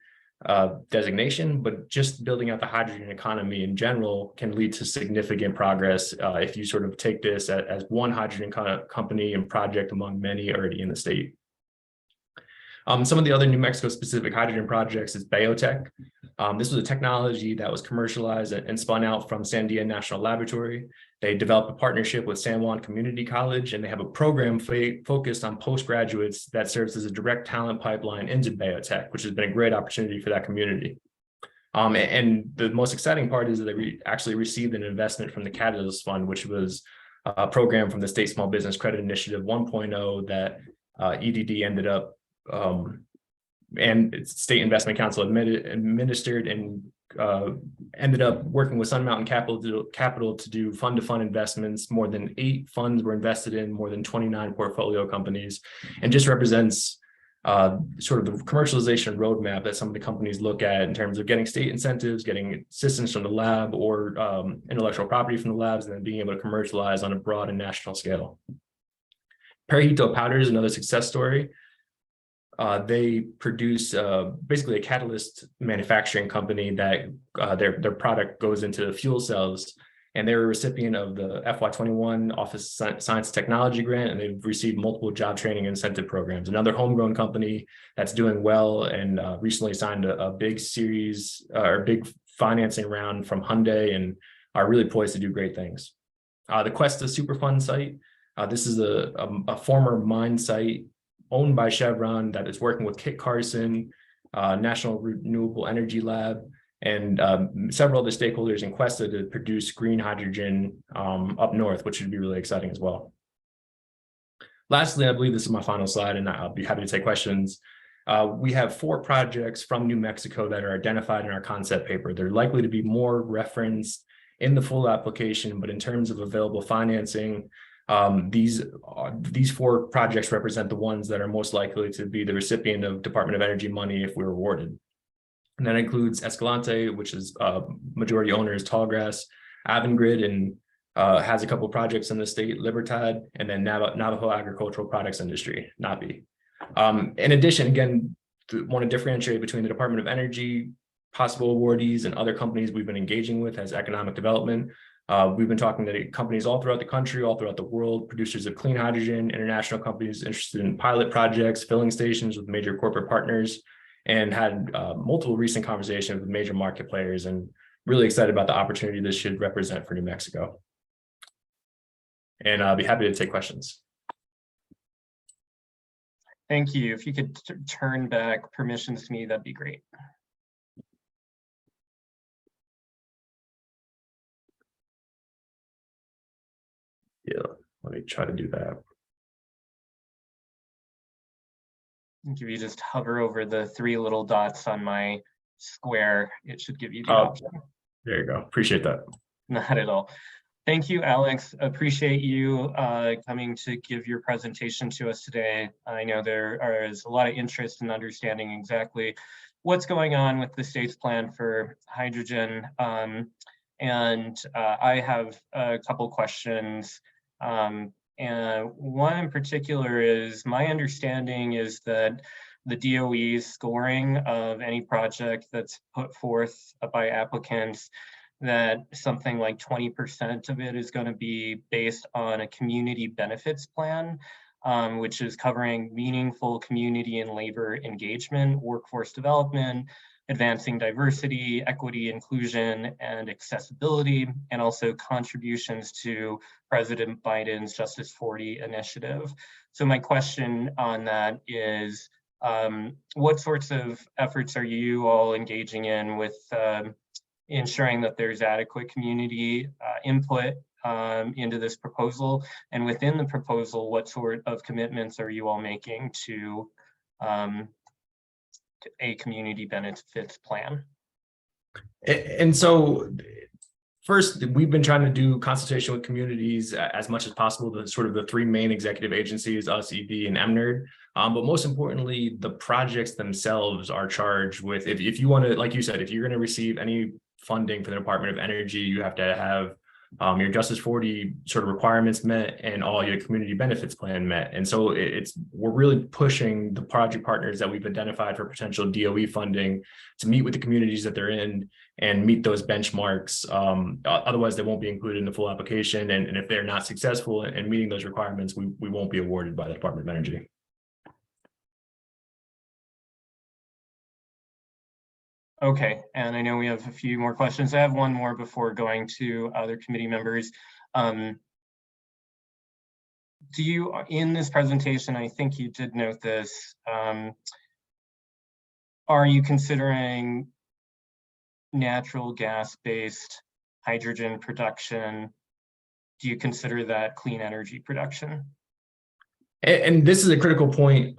designation, but just building out the hydrogen economy in general can lead to significant progress if you sort of take this as one hydrogen company and project among many already in the state. Some of the other New Mexico specific hydrogen projects is Biotech. This was a technology that was commercialized and spun out from Sandia National Laboratory. They developed a partnership with San Juan Community College, and they have a program focused on postgraduates that serves as a direct talent pipeline into Biotech, which has been a great opportunity for that community. And the most exciting part is that they actually received an investment from the Catalyst Fund, which was a program from the State Small Business Credit Initiative 1.0 that EDD ended up and State Investment Council administered and ended up working with Sun Mountain Capital to do fund-to-fund investments. More than 8 funds were invested in more than 29 portfolio companies, and just represents sort of the commercialization roadmap that some of the companies look at in terms of getting state incentives, getting assistance from the lab or intellectual property from the labs, and then being able to commercialize on a broad and national scale. Perihito Powder is another success story. They produce basically a catalyst manufacturing company that their product goes into fuel cells, and they're a recipient of the FY21 Office Science and Technology grant, and they've received multiple job training incentive programs. Another homegrown company that's doing well, and recently signed a big series or big financing round from Hyundai, and are really poised to do great things. The Cuesta Superfund site, this is a former mine site owned by Chevron that is working with Kit Carson, National Renewable Energy Lab, and several other stakeholders in Cuesta to produce green hydrogen up north, which would be really exciting as well. Lastly, I believe this is my final slide, and I'll be happy to take questions. We have 4 projects from New Mexico that are identified in our concept paper. They're likely to be more referenced in the full application, but in terms of available financing, these 4 projects represent the ones that are most likely to be the recipient of Department of Energy money if we're awarded. And that includes Escalante, which is majority owner is Tallgrass, Avangrid, and has a couple of projects in the state, Libertad, and then Navajo Agricultural Products Industry, NAPI. In addition, again, want to differentiate between the Department of Energy possible awardees and other companies we've been engaging with as economic development. We've been talking to companies all throughout the country, all throughout the world, producers of clean hydrogen, international companies interested in pilot projects, filling stations with major corporate partners, and had multiple recent conversations with major market players, and really excited about the opportunity this should represent for New Mexico. And I'll be happy to take questions. Thank you. If you could turn back permissions to me, that'd be great. Yeah, let me try to do that. If you just hover over the 3 little dots on my square, it should give you the Oh, option. there you go. Appreciate that. Not at all. Thank you, Alex. Appreciate you coming to give your presentation to us today. I know there is a lot of interest in understanding exactly what's going on with the state's plan for hydrogen. And I have a couple questions. And one in particular is, my understanding is that the DOE's scoring of any project that's put forth by applicants, that something like 20% of it is going to be based on a community benefits plan, which is covering meaningful community and labor engagement, workforce development, advancing diversity, equity, inclusion, and accessibility, and also contributions to President Biden's Justice 40 initiative. So my question on that is, what sorts of efforts are you all engaging in with ensuring that there's adequate community input into this proposal? And within the proposal, what sort of commitments are you all making to a community benefits plan? And so first, we've been trying to do consultation with communities as much as possible. The sort of the 3 main executive agencies, us, ED, and MNERD. But most importantly, the projects themselves are charged with, if you want to, like you said, if you're going to receive any funding for the Department of Energy, you have to have your Justice 40 sort of requirements met and all your community benefits plan met. And so we're really pushing the project partners that we've identified for potential DOE funding to meet with the communities that they're in and meet those benchmarks. Otherwise, they won't be included in the full application. And if they're not successful in meeting those requirements, we won't be awarded by the Department of Energy. Okay, and I know we have a few more questions. I have one more before going to other committee members. Do you, in this presentation, I think you did note this, are you considering natural gas-based hydrogen production? Do you consider that clean energy production? And this is a critical point.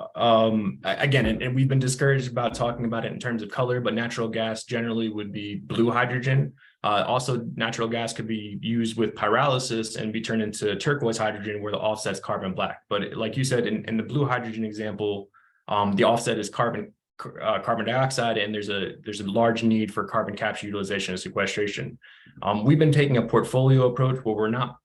Again, and we've been discouraged about talking about it in terms of color, but natural gas generally would be blue hydrogen. Also, natural gas could be used with pyrolysis and be turned into turquoise hydrogen, where the offset's carbon black. But like you said, in the blue hydrogen example, the offset is carbon dioxide, and there's a large need for carbon capture, utilization, and sequestration. We've been taking a portfolio approach where we're not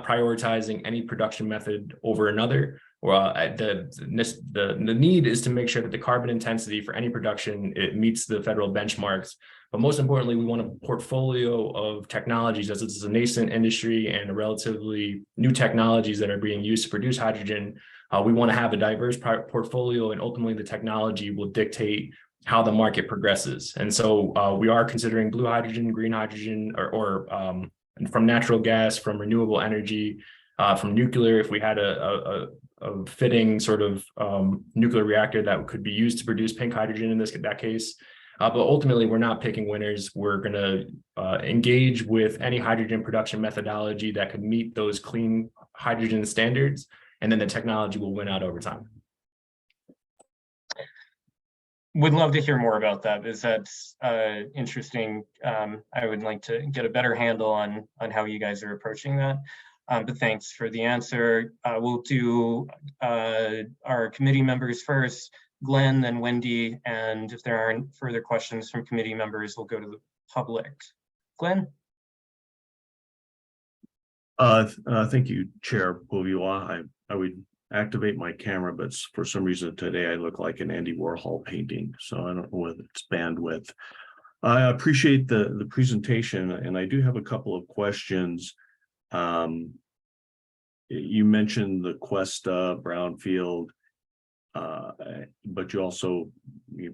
prioritizing any production method over another. Or the need is to make sure that the carbon intensity for any production, it meets the federal benchmarks. But most importantly, we want a portfolio of technologies, as this is a nascent industry and a relatively new technologies that are being used to produce hydrogen. We want to have a diverse portfolio, and ultimately the technology will dictate how the market progresses. And so we are considering blue hydrogen, green hydrogen, or from natural gas, from renewable energy, from nuclear, if we had a fitting sort of nuclear reactor that could be used to produce pink hydrogen in that case. But ultimately, we're not picking winners. We're going to engage with any hydrogen production methodology that could meet those clean hydrogen standards, and then the technology will win out over time. Would love to hear more about that, because that's interesting. I would like to get a better handle on how you guys are approaching that. But thanks for the answer. We'll do our committee members first, Glenn, then Wendy, and if there aren't further questions from committee members, we'll go to the public. Glenn? Thank you, Chair Povila. I would activate my camera, but for some reason today I look like an Andy Warhol painting, so I don't know whether it's bandwidth. I appreciate the presentation, and I do have a couple of questions. You mentioned the Cuesta brownfield, but you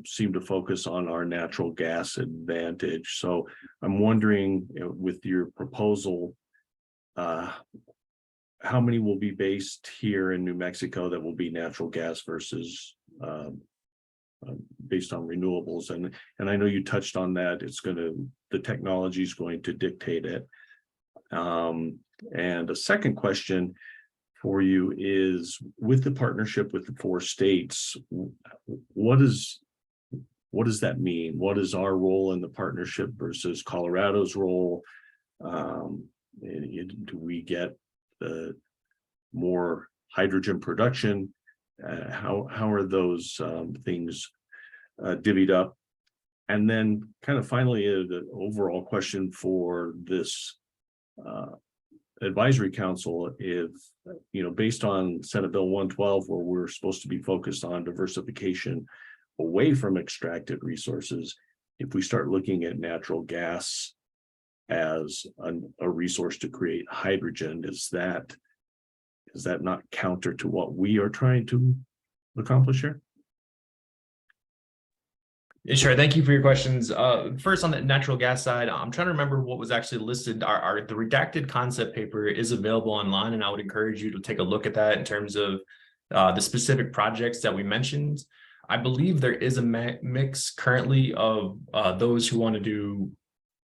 seem to focus on our natural gas advantage. So I'm wondering, with your proposal, how many will be based here in New Mexico that will be natural gas versus based on renewables? And I know you touched on that. The technology is going to dictate it. And a second question for you is, with the partnership with the 4 states, what does that mean? What is our role in the partnership versus Colorado's role? Do we get more hydrogen production? How are those things divvied up? And then kind of finally, the overall question for this advisory council, if, based on Senate Bill 112, where we're supposed to be focused on diversification away from extracted resources, if we start looking at natural gas as a resource to create hydrogen, is that not counter to what we are trying to accomplish here? Sure. Thank you for your questions. First, on the natural gas side, I'm trying to remember what was actually listed. The redacted concept paper is available online, and I would encourage you to take a look at that in terms of the specific projects that we mentioned. I believe there is a mix currently of those who want to do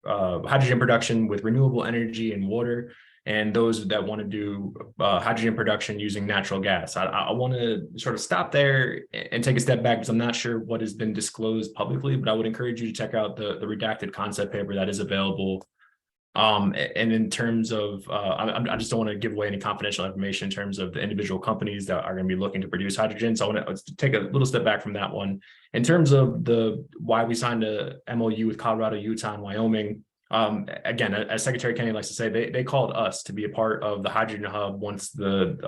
hydrogen production with renewable energy and water, and those that want to do hydrogen production using natural gas. I want to sort of stop there and take a step back, because I'm not sure what has been disclosed publicly, but I would encourage you to check out the redacted concept paper that is available. And in terms of, I just don't want to give away any confidential information in terms of the individual companies that are going to be looking to produce hydrogen. So I want to take a little step back from that one. In terms of why we signed a MOU with Colorado, Utah, and Wyoming, again, as Secretary Kennedy likes to say, they called us to be a part of the hydrogen hub once the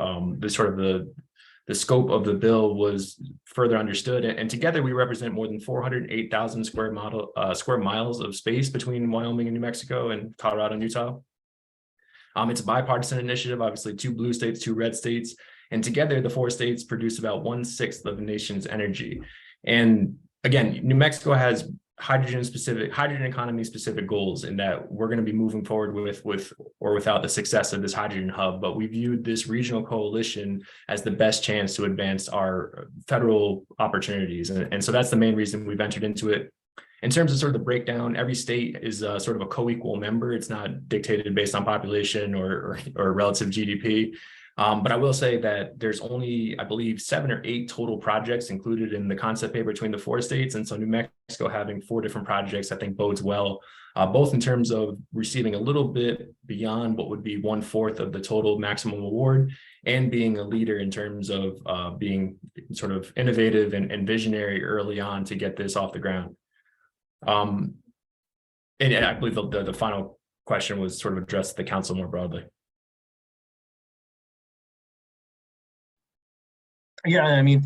scope of the bill was further understood. And together we represent more than 408,000 square miles of space between Wyoming and New Mexico and Colorado and Utah. It's a bipartisan initiative, obviously 2 blue states, 2 red states, and together the 4 states produce about 1/6 of the nation's energy. And again, New Mexico has hydrogen economy specific goals, in that we're going to be moving forward with or without the success of this hydrogen hub. But we viewed this regional coalition as the best chance to advance our federal opportunities. And so that's the main reason we've entered into it. In terms of sort of the breakdown, every state is sort of a co-equal member. It's not dictated based on population or relative GDP. But I will say that there's only, I believe, 7 or 8 total projects included in the concept paper between the 4 states. And so New Mexico having 4 different projects, I think bodes well, both in terms of receiving a little bit beyond what would be 1/4 of the total maximum award, and being a leader in terms of being sort of innovative and visionary early on to get this off the ground. And I believe the final question was sort of addressed to the council more broadly. Yeah, I mean,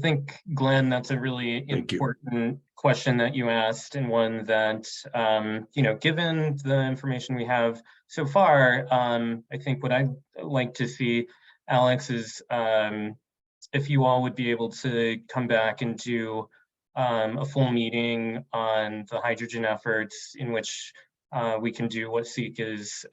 Glenn, that's a really Thank you. important question that you asked, and one that, given the information we have so far, I think what I'd like to see, Alex, is if you all would be able to come back and do a full meeting on the hydrogen efforts, in which we can do what SEAC is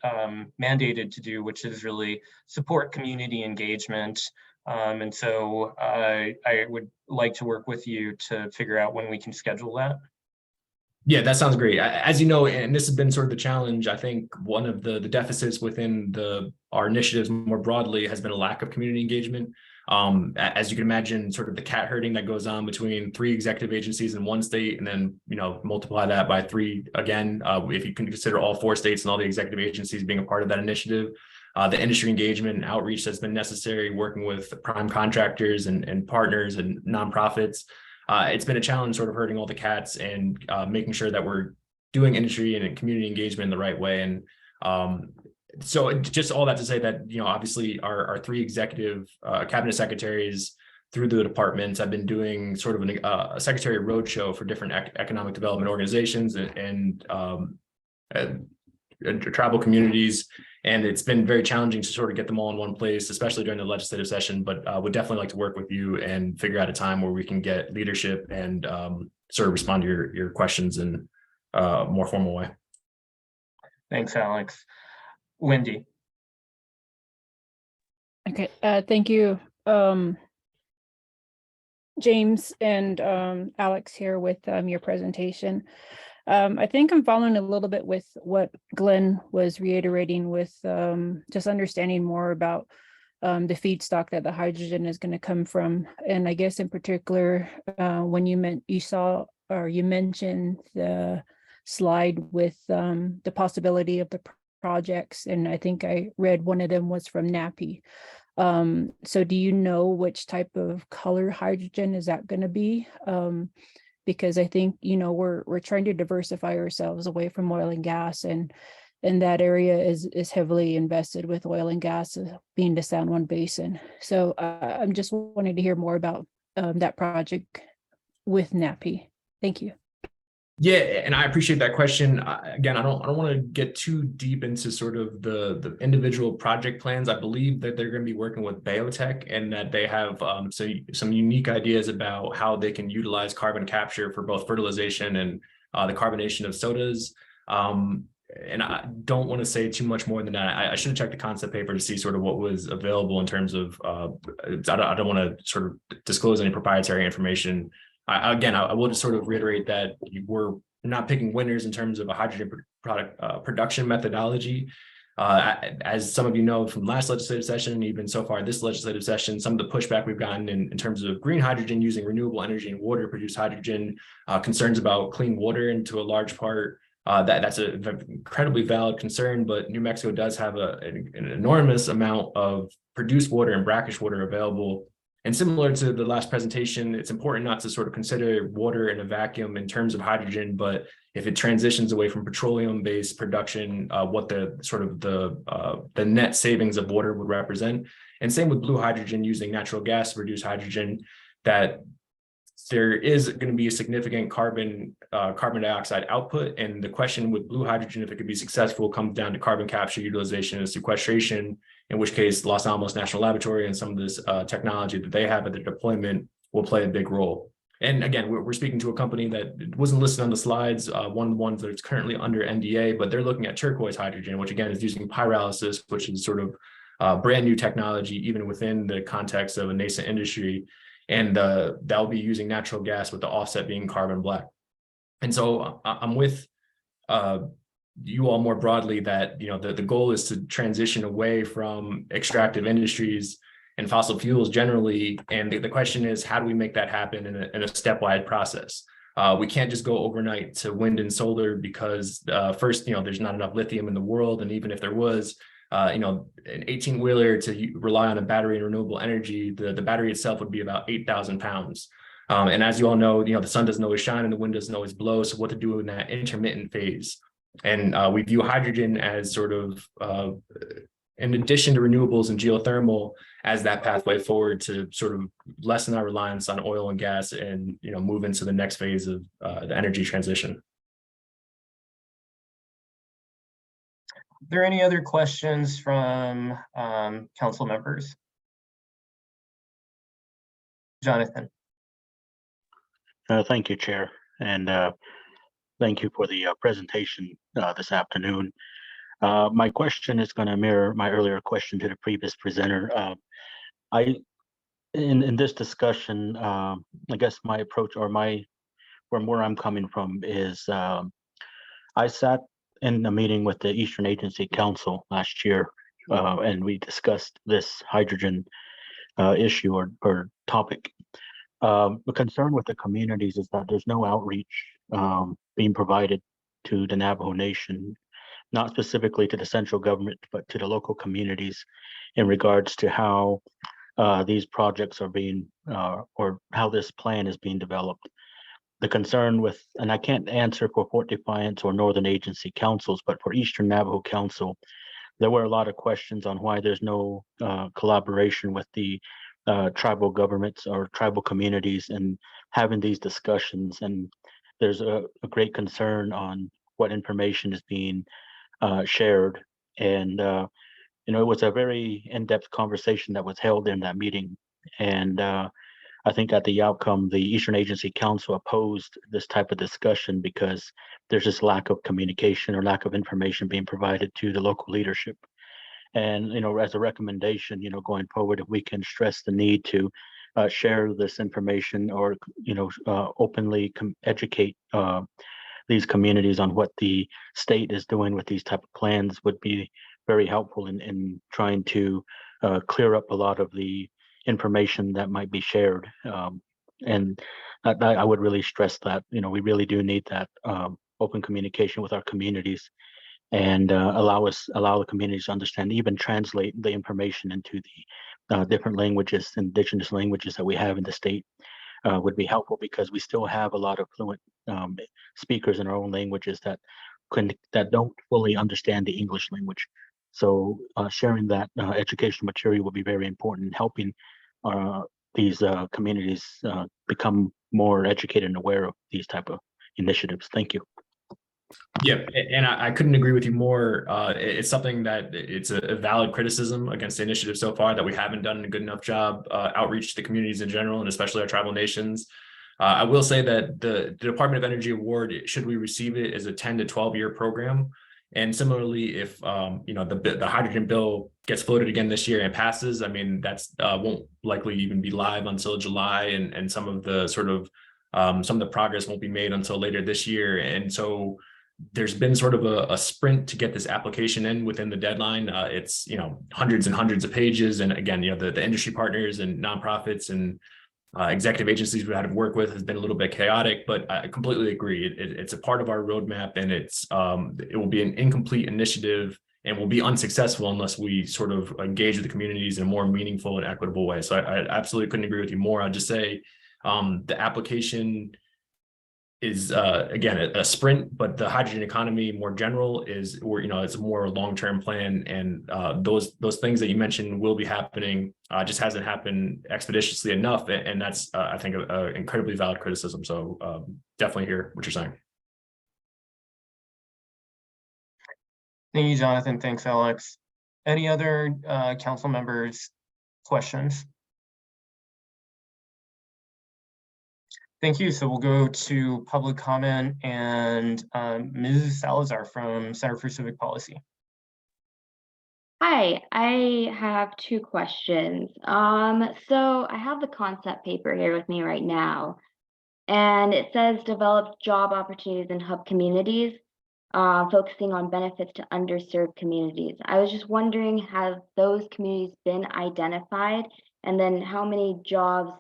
mandated to do, which is really support community engagement. And so I would like to work with you to figure out when we can schedule that. Yeah, that sounds great. As you know, and this has been sort of the challenge, I think one of the deficits within our initiatives more broadly has been a lack of community engagement. As you can imagine, sort of the cat herding that goes on between 3 executive agencies in one state, and then multiply that by 3 again, if you can consider all 4 states and all the executive agencies being a part of that initiative. The industry engagement and outreach that's been necessary, working with prime contractors and partners and nonprofits. It's been a challenge sort of herding all the cats and making sure that we're doing industry and community engagement in the right way. And so just all that to say that, obviously our 3 executive cabinet secretaries through the departments have been doing sort of a secretary roadshow for different economic development organizations and tribal communities. And it's been very challenging to sort of get them all in one place, especially during the legislative session, but would definitely like to work with you and figure out a time where we can get leadership and sort of respond to your questions in a more formal way. Thanks, Alex. Wendy. Okay, thank you. James and Alex here with your presentation. I think I'm following a little bit with what Glenn was reiterating with just understanding more about the feedstock that the hydrogen is going to come from. And I guess in particular, when you mentioned the slide with the possibility of the projects, and I think I read one of them was from NAPI. So do you know which type of color hydrogen is that going to be? Because I think, we're trying to diversify ourselves away from oil and gas, and that area is heavily invested with oil and gas being the San Juan Basin. So I'm just wanting to hear more about that project with NAPI. Thank you. Yeah, and I appreciate that question. Again, I don't want to get too deep into sort of the individual project plans. I believe that they're going to be working with biotech, and that they have some unique ideas about how they can utilize carbon capture for both fertilization and the carbonation of sodas. And I don't want to say too much more than that. I should have checked the concept paper to see sort of what was available in terms of, I don't want to sort of disclose any proprietary information. I will just sort of reiterate that we're not picking winners in terms of a hydrogen production methodology. As some of you know from last legislative session, even so far this legislative session, some of the pushback we've gotten in terms of green hydrogen using renewable energy and water to produce hydrogen, concerns about clean water, and to a large part, that's an incredibly valid concern, but New Mexico does have an enormous amount of produced water and brackish water available. And similar to the last presentation, it's important not to sort of consider water in a vacuum in terms of hydrogen, but if it transitions away from petroleum-based production, what the sort of the net savings of water would represent. And same with blue hydrogen using natural gas to produce hydrogen, that there is going to be a significant carbon dioxide output. And the question with blue hydrogen, if it could be successful, comes down to carbon capture, utilization, and sequestration, in which case Los Alamos National Laboratory and some of this technology that they have at their deployment will play a big role. And again, we're speaking to a company that wasn't listed on the slides, one of the ones that's currently under NDA, but they're looking at turquoise hydrogen, which again is using pyrolysis, which is sort of brand new technology, even within the context of a nascent industry. And that'll be using natural gas with the offset being carbon black. And so I'm with you all more broadly that, the goal is to transition away from extractive industries and fossil fuels generally. And the question is, how do we make that happen in a stepwise process? We can't just go overnight to wind and solar because first, there's not enough lithium in the world. And even if there was, an 18-wheeler to rely on a battery and renewable energy, the battery itself would be about 8,000 pounds. And as you all know, the sun doesn't always shine and the wind doesn't always blow. So what to do in that intermittent phase? And we view hydrogen as sort of, in addition to renewables and geothermal, as that pathway forward to sort of lessen our reliance on oil and gas and, move into the next phase of the energy transition. Are there any other questions from council members? Jonathan. Thank you, Chair, and thank you for the presentation this afternoon. My question is going to mirror my earlier question to the previous presenter. In this discussion, I guess my approach or from where I'm coming from is I sat in a meeting with the Eastern Agency Council last year, and we discussed this hydrogen issue or topic. The concern with the communities is that there's no outreach being provided to the Navajo Nation, not specifically to the central government, but to the local communities in regards to how these projects are being, or how this plan is being developed. The concern with, and I can't answer for Fort Defiance or Northern Agency councils, but for Eastern Navajo Council, there were a lot of questions on why there's no collaboration with the tribal governments or tribal communities and having these discussions. And there's a great concern on what information is being shared. And, it was a very in-depth conversation that was held in that meeting. And I think at the outcome, the Eastern Agency Council opposed this type of discussion because there's this lack of communication or lack of information being provided to the local leadership. And, as a recommendation, going forward, if we can stress the need to share this information or, openly educate these communities on what the state is doing with these type of plans would be very helpful in trying to clear up a lot of the information that might be shared. And I would really stress that, we really do need that open communication with our communities and allow the communities to understand, even translate the information into the different languages, indigenous languages that we have in the state would be helpful, because we still have a lot of fluent speakers in our own languages that don't fully understand the English language. So sharing that educational material will be very important in helping these communities become more educated and aware of these type of initiatives. Thank you. Yeah, and I couldn't agree with you more. It's something that it's a valid criticism against the initiative so far, that we haven't done a good enough job outreach to the communities in general, and especially our tribal nations. I will say that the Department of Energy award, should we receive it, is a 10 to 12-year program. And similarly, if the hydrogen bill gets floated again this year and passes, I mean, that's won't likely even be live until July, and some of the some of the progress won't be made until later this year. And so there's been sort of a sprint to get this application in within the deadline. It's hundreds and hundreds of pages, and again, the industry partners and nonprofits and executive agencies we had to work with has been a little bit chaotic. But I completely agree. It's a part of our roadmap, and it will be an incomplete initiative and will be unsuccessful unless we sort of engage with the communities in a more meaningful and equitable way. So I absolutely couldn't agree with you more. I'll just say the application is again a sprint, but the hydrogen economy more general is, it's a more long-term plan, and those things that you mentioned will be happening. Just hasn't happened expeditiously enough, and that's I think an incredibly valid criticism. So definitely hear what you're saying. Thank you, Jonathan. Thanks, Alex. Any other council members' questions? Thank you. So we'll go to public comment, and Ms. Salazar from Center for Civic Policy. Hi, I have two questions. So I have the concept paper here with me right now, and it says develop job opportunities in hub communities, focusing on benefits to underserved communities. I was just wondering, have those communities been identified, And then how many jobs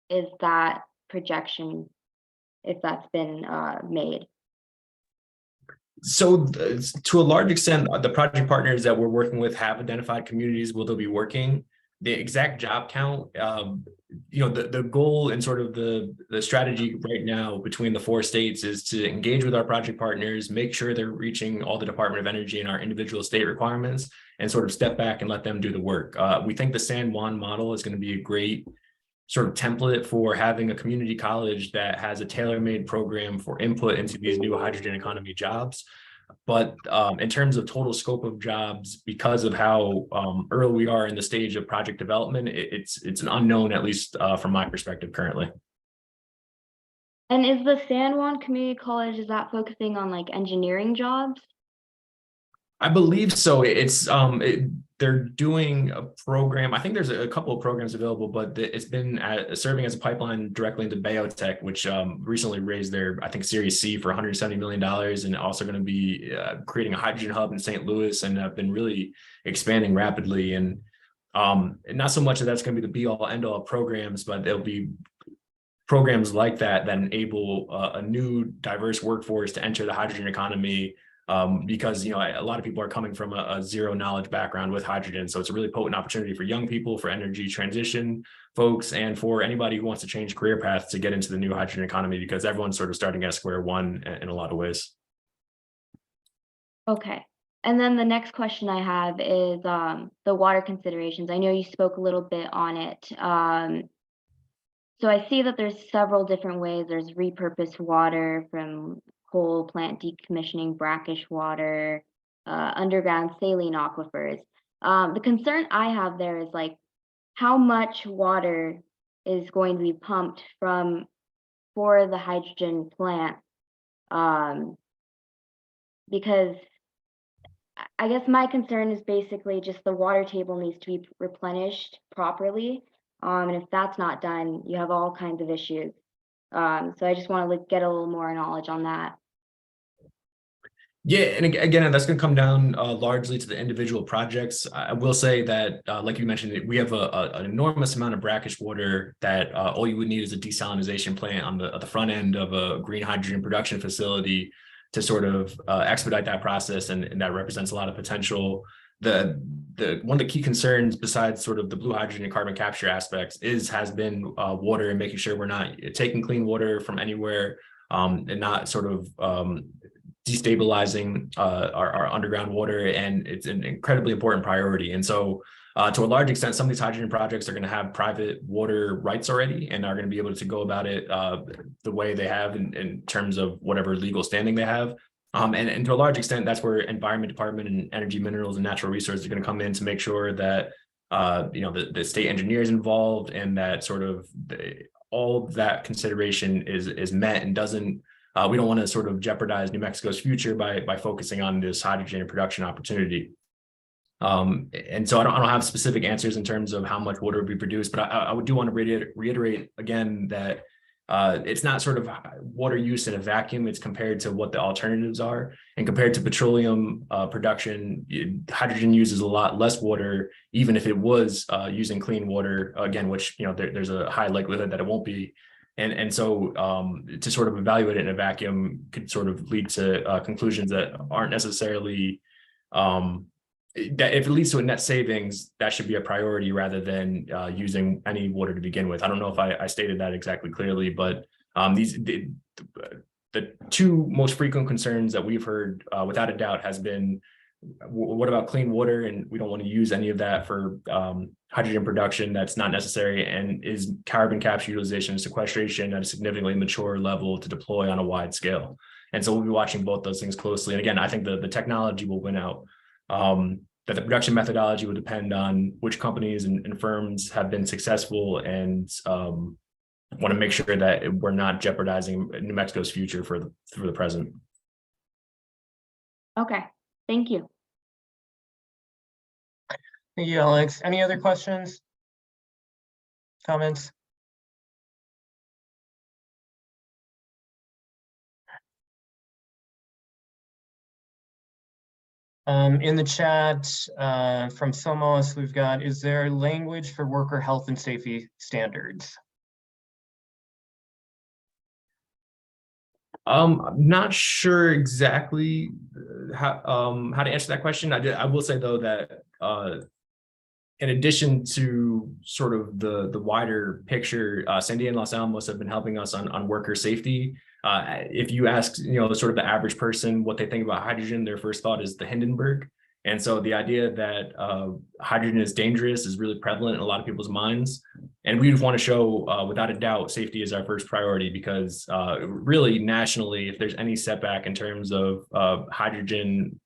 is that projection, if that's been made? So to a large extent, the project partners that we're working with have identified communities where they'll be working. The exact job count, the goal and sort of the strategy right now between the 4 states is to engage with our project partners, make sure they're reaching all the Department of Energy and our individual state requirements, and sort of step back and let them do the work. We think the San Juan model is going to be a great sort of template for having a community college that has a tailor-made program for input into these new hydrogen economy jobs. But in terms of total scope of jobs, because of how early we are in the stage of project development, it's an unknown, at least from my perspective currently. And is the San Juan Community College, is that focusing on like engineering jobs? I believe so. They're doing a program. I think there's a couple of programs available, but it's been serving as a pipeline directly into biotech, which recently raised their, I think, Series C for $170 million, and also going to be creating a hydrogen hub in St. Louis, and have been really expanding rapidly. And not so much that that's going to be the be-all, end-all programs, but there'll be programs like that that enable a new diverse workforce to enter the hydrogen economy. Because a lot of people are coming from a zero knowledge background with hydrogen. So it's a really potent opportunity for young people, for energy transition folks, and for anybody who wants to change career paths to get into the new hydrogen economy, because everyone's sort of starting at square one in a lot of ways. Okay. And then the next question I have is the water considerations. I know you spoke a little bit on it. So I see that there's several different ways. There's repurposed water from coal plant decommissioning, brackish water, underground saline aquifers. The concern I have there is like how much water is going to be pumped for the hydrogen plant, because I guess my concern is basically just the water table needs to be replenished properly. And if that's not done, you have all kinds of issues. So I just want to get a little more knowledge on that. Yeah, and again, that's going to come down largely to the individual projects. I will say that, like you mentioned, we have an enormous amount of brackish water that all you would need is a desalination plant on the front end of a green hydrogen production facility to sort of expedite that process, and that represents a lot of potential. One of the key concerns, besides sort of the blue hydrogen and carbon capture aspects, has been water, and making sure we're not taking clean water from anywhere, and not sort of destabilizing our underground water. And it's an incredibly important priority. And so to a large extent, some of these hydrogen projects are going to have private water rights already, and are going to be able to go about it the way they have in terms of whatever legal standing they have. And to a large extent, that's where Environment Department and Energy, Minerals, and Natural Resources are going to come in to make sure that the state engineers involved, and that sort of all that consideration is met, and doesn't. We don't want to sort of jeopardize New Mexico's future by focusing on this hydrogen production opportunity. And so I don't have specific answers in terms of how much water would be produced, but I do want to reiterate again that it's not sort of water use in a vacuum. It's compared to what the alternatives are, and compared to petroleum production, hydrogen uses a lot less water, even if it was using clean water, again, which there's a high likelihood that it won't be. And so to sort of evaluate it in a vacuum could sort of lead to conclusions that aren't necessarily, that if it leads to a net savings, that should be a priority rather than using any water to begin with. I don't know if I stated that exactly clearly, but the two most frequent concerns that we've heard without a doubt has been, what about clean water? And we don't want to use any of that for hydrogen production. That's not necessary. And is carbon capture, utilization, and sequestration at a significantly mature level to deploy on a wide scale? And so we'll be watching both those things closely. And again, I think the technology will win out. That the production methodology will depend on which companies and firms have been successful, and want to make sure that we're not jeopardizing New Mexico's future for the present. Okay, thank you. Thank you, Alex. Any other questions? Comments? In the chat from Somos, we've got, is there language for worker health and safety standards? I'm not sure exactly how to answer that question. I will say though that in addition to sort of the wider picture, Sandia and Los Alamos have been helping us on worker safety. If you ask, sort of the average person what they think about hydrogen, their first thought is the Hindenburg. And so the idea that hydrogen is dangerous is really prevalent in a lot of people's minds. And we want to show, without a doubt, safety is our first priority because really nationally, if there's any setback in terms of hydrogen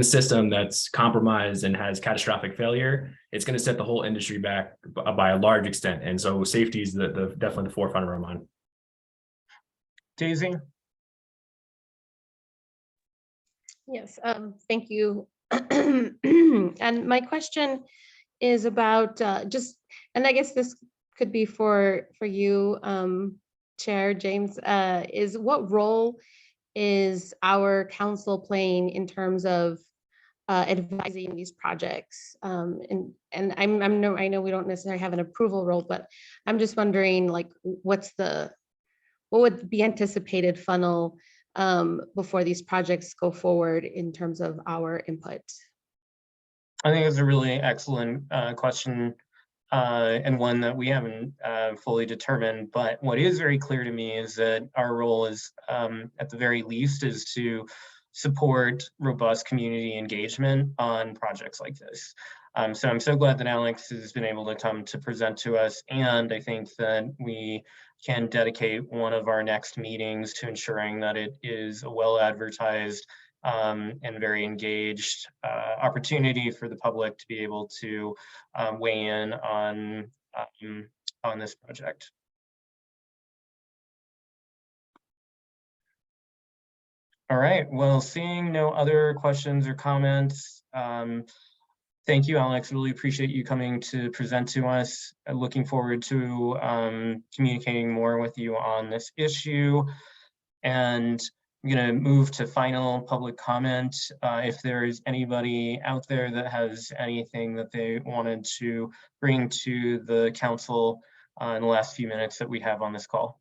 system that's compromised and has catastrophic failure, it's going to set the whole industry back by a large extent. And so safety is definitely the forefront of our mind. Daisy? Yes, thank you. And my question is about and I guess this could be for you, Chair James, is what role is our council playing in terms of advising these projects? And I know we don't necessarily have an approval role, but I'm just wondering, like, what would be anticipated funnel before these projects go forward in terms of our input? I think it's a really excellent question and one that we haven't fully determined. But what is very clear to me is that our role is, at the very least, is to support robust community engagement on projects like this. So I'm so glad that Alex has been able to come to present to us. And I think that we can dedicate one of our next meetings to ensuring that it is a well-advertised and very engaged opportunity for the public to be able to weigh in on this project. All right, well, seeing no other questions or comments, thank you, Alex. Really appreciate you coming to present to us. Looking forward to communicating more with you on this issue. And I'm going to move to final public comment. If there is anybody out there that has anything that they wanted to bring to the council in the last few minutes that we have on this call.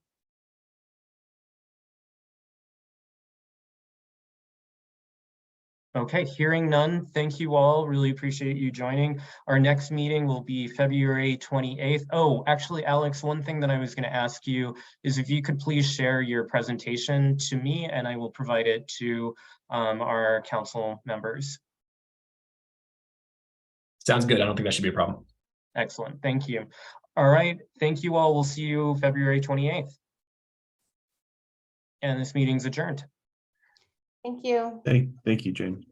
Okay, hearing none, thank you all. Really appreciate you joining. Our next meeting will be February 28th. Oh, actually, Alex, one thing that I was going to ask you is if you could please share your presentation to me and I will provide it to our council members. Sounds good. I don't think that should be a problem. Excellent, thank you. All right, thank you all. We'll see you February 28th. And this meeting's adjourned. Thank you. Thank you, Jane.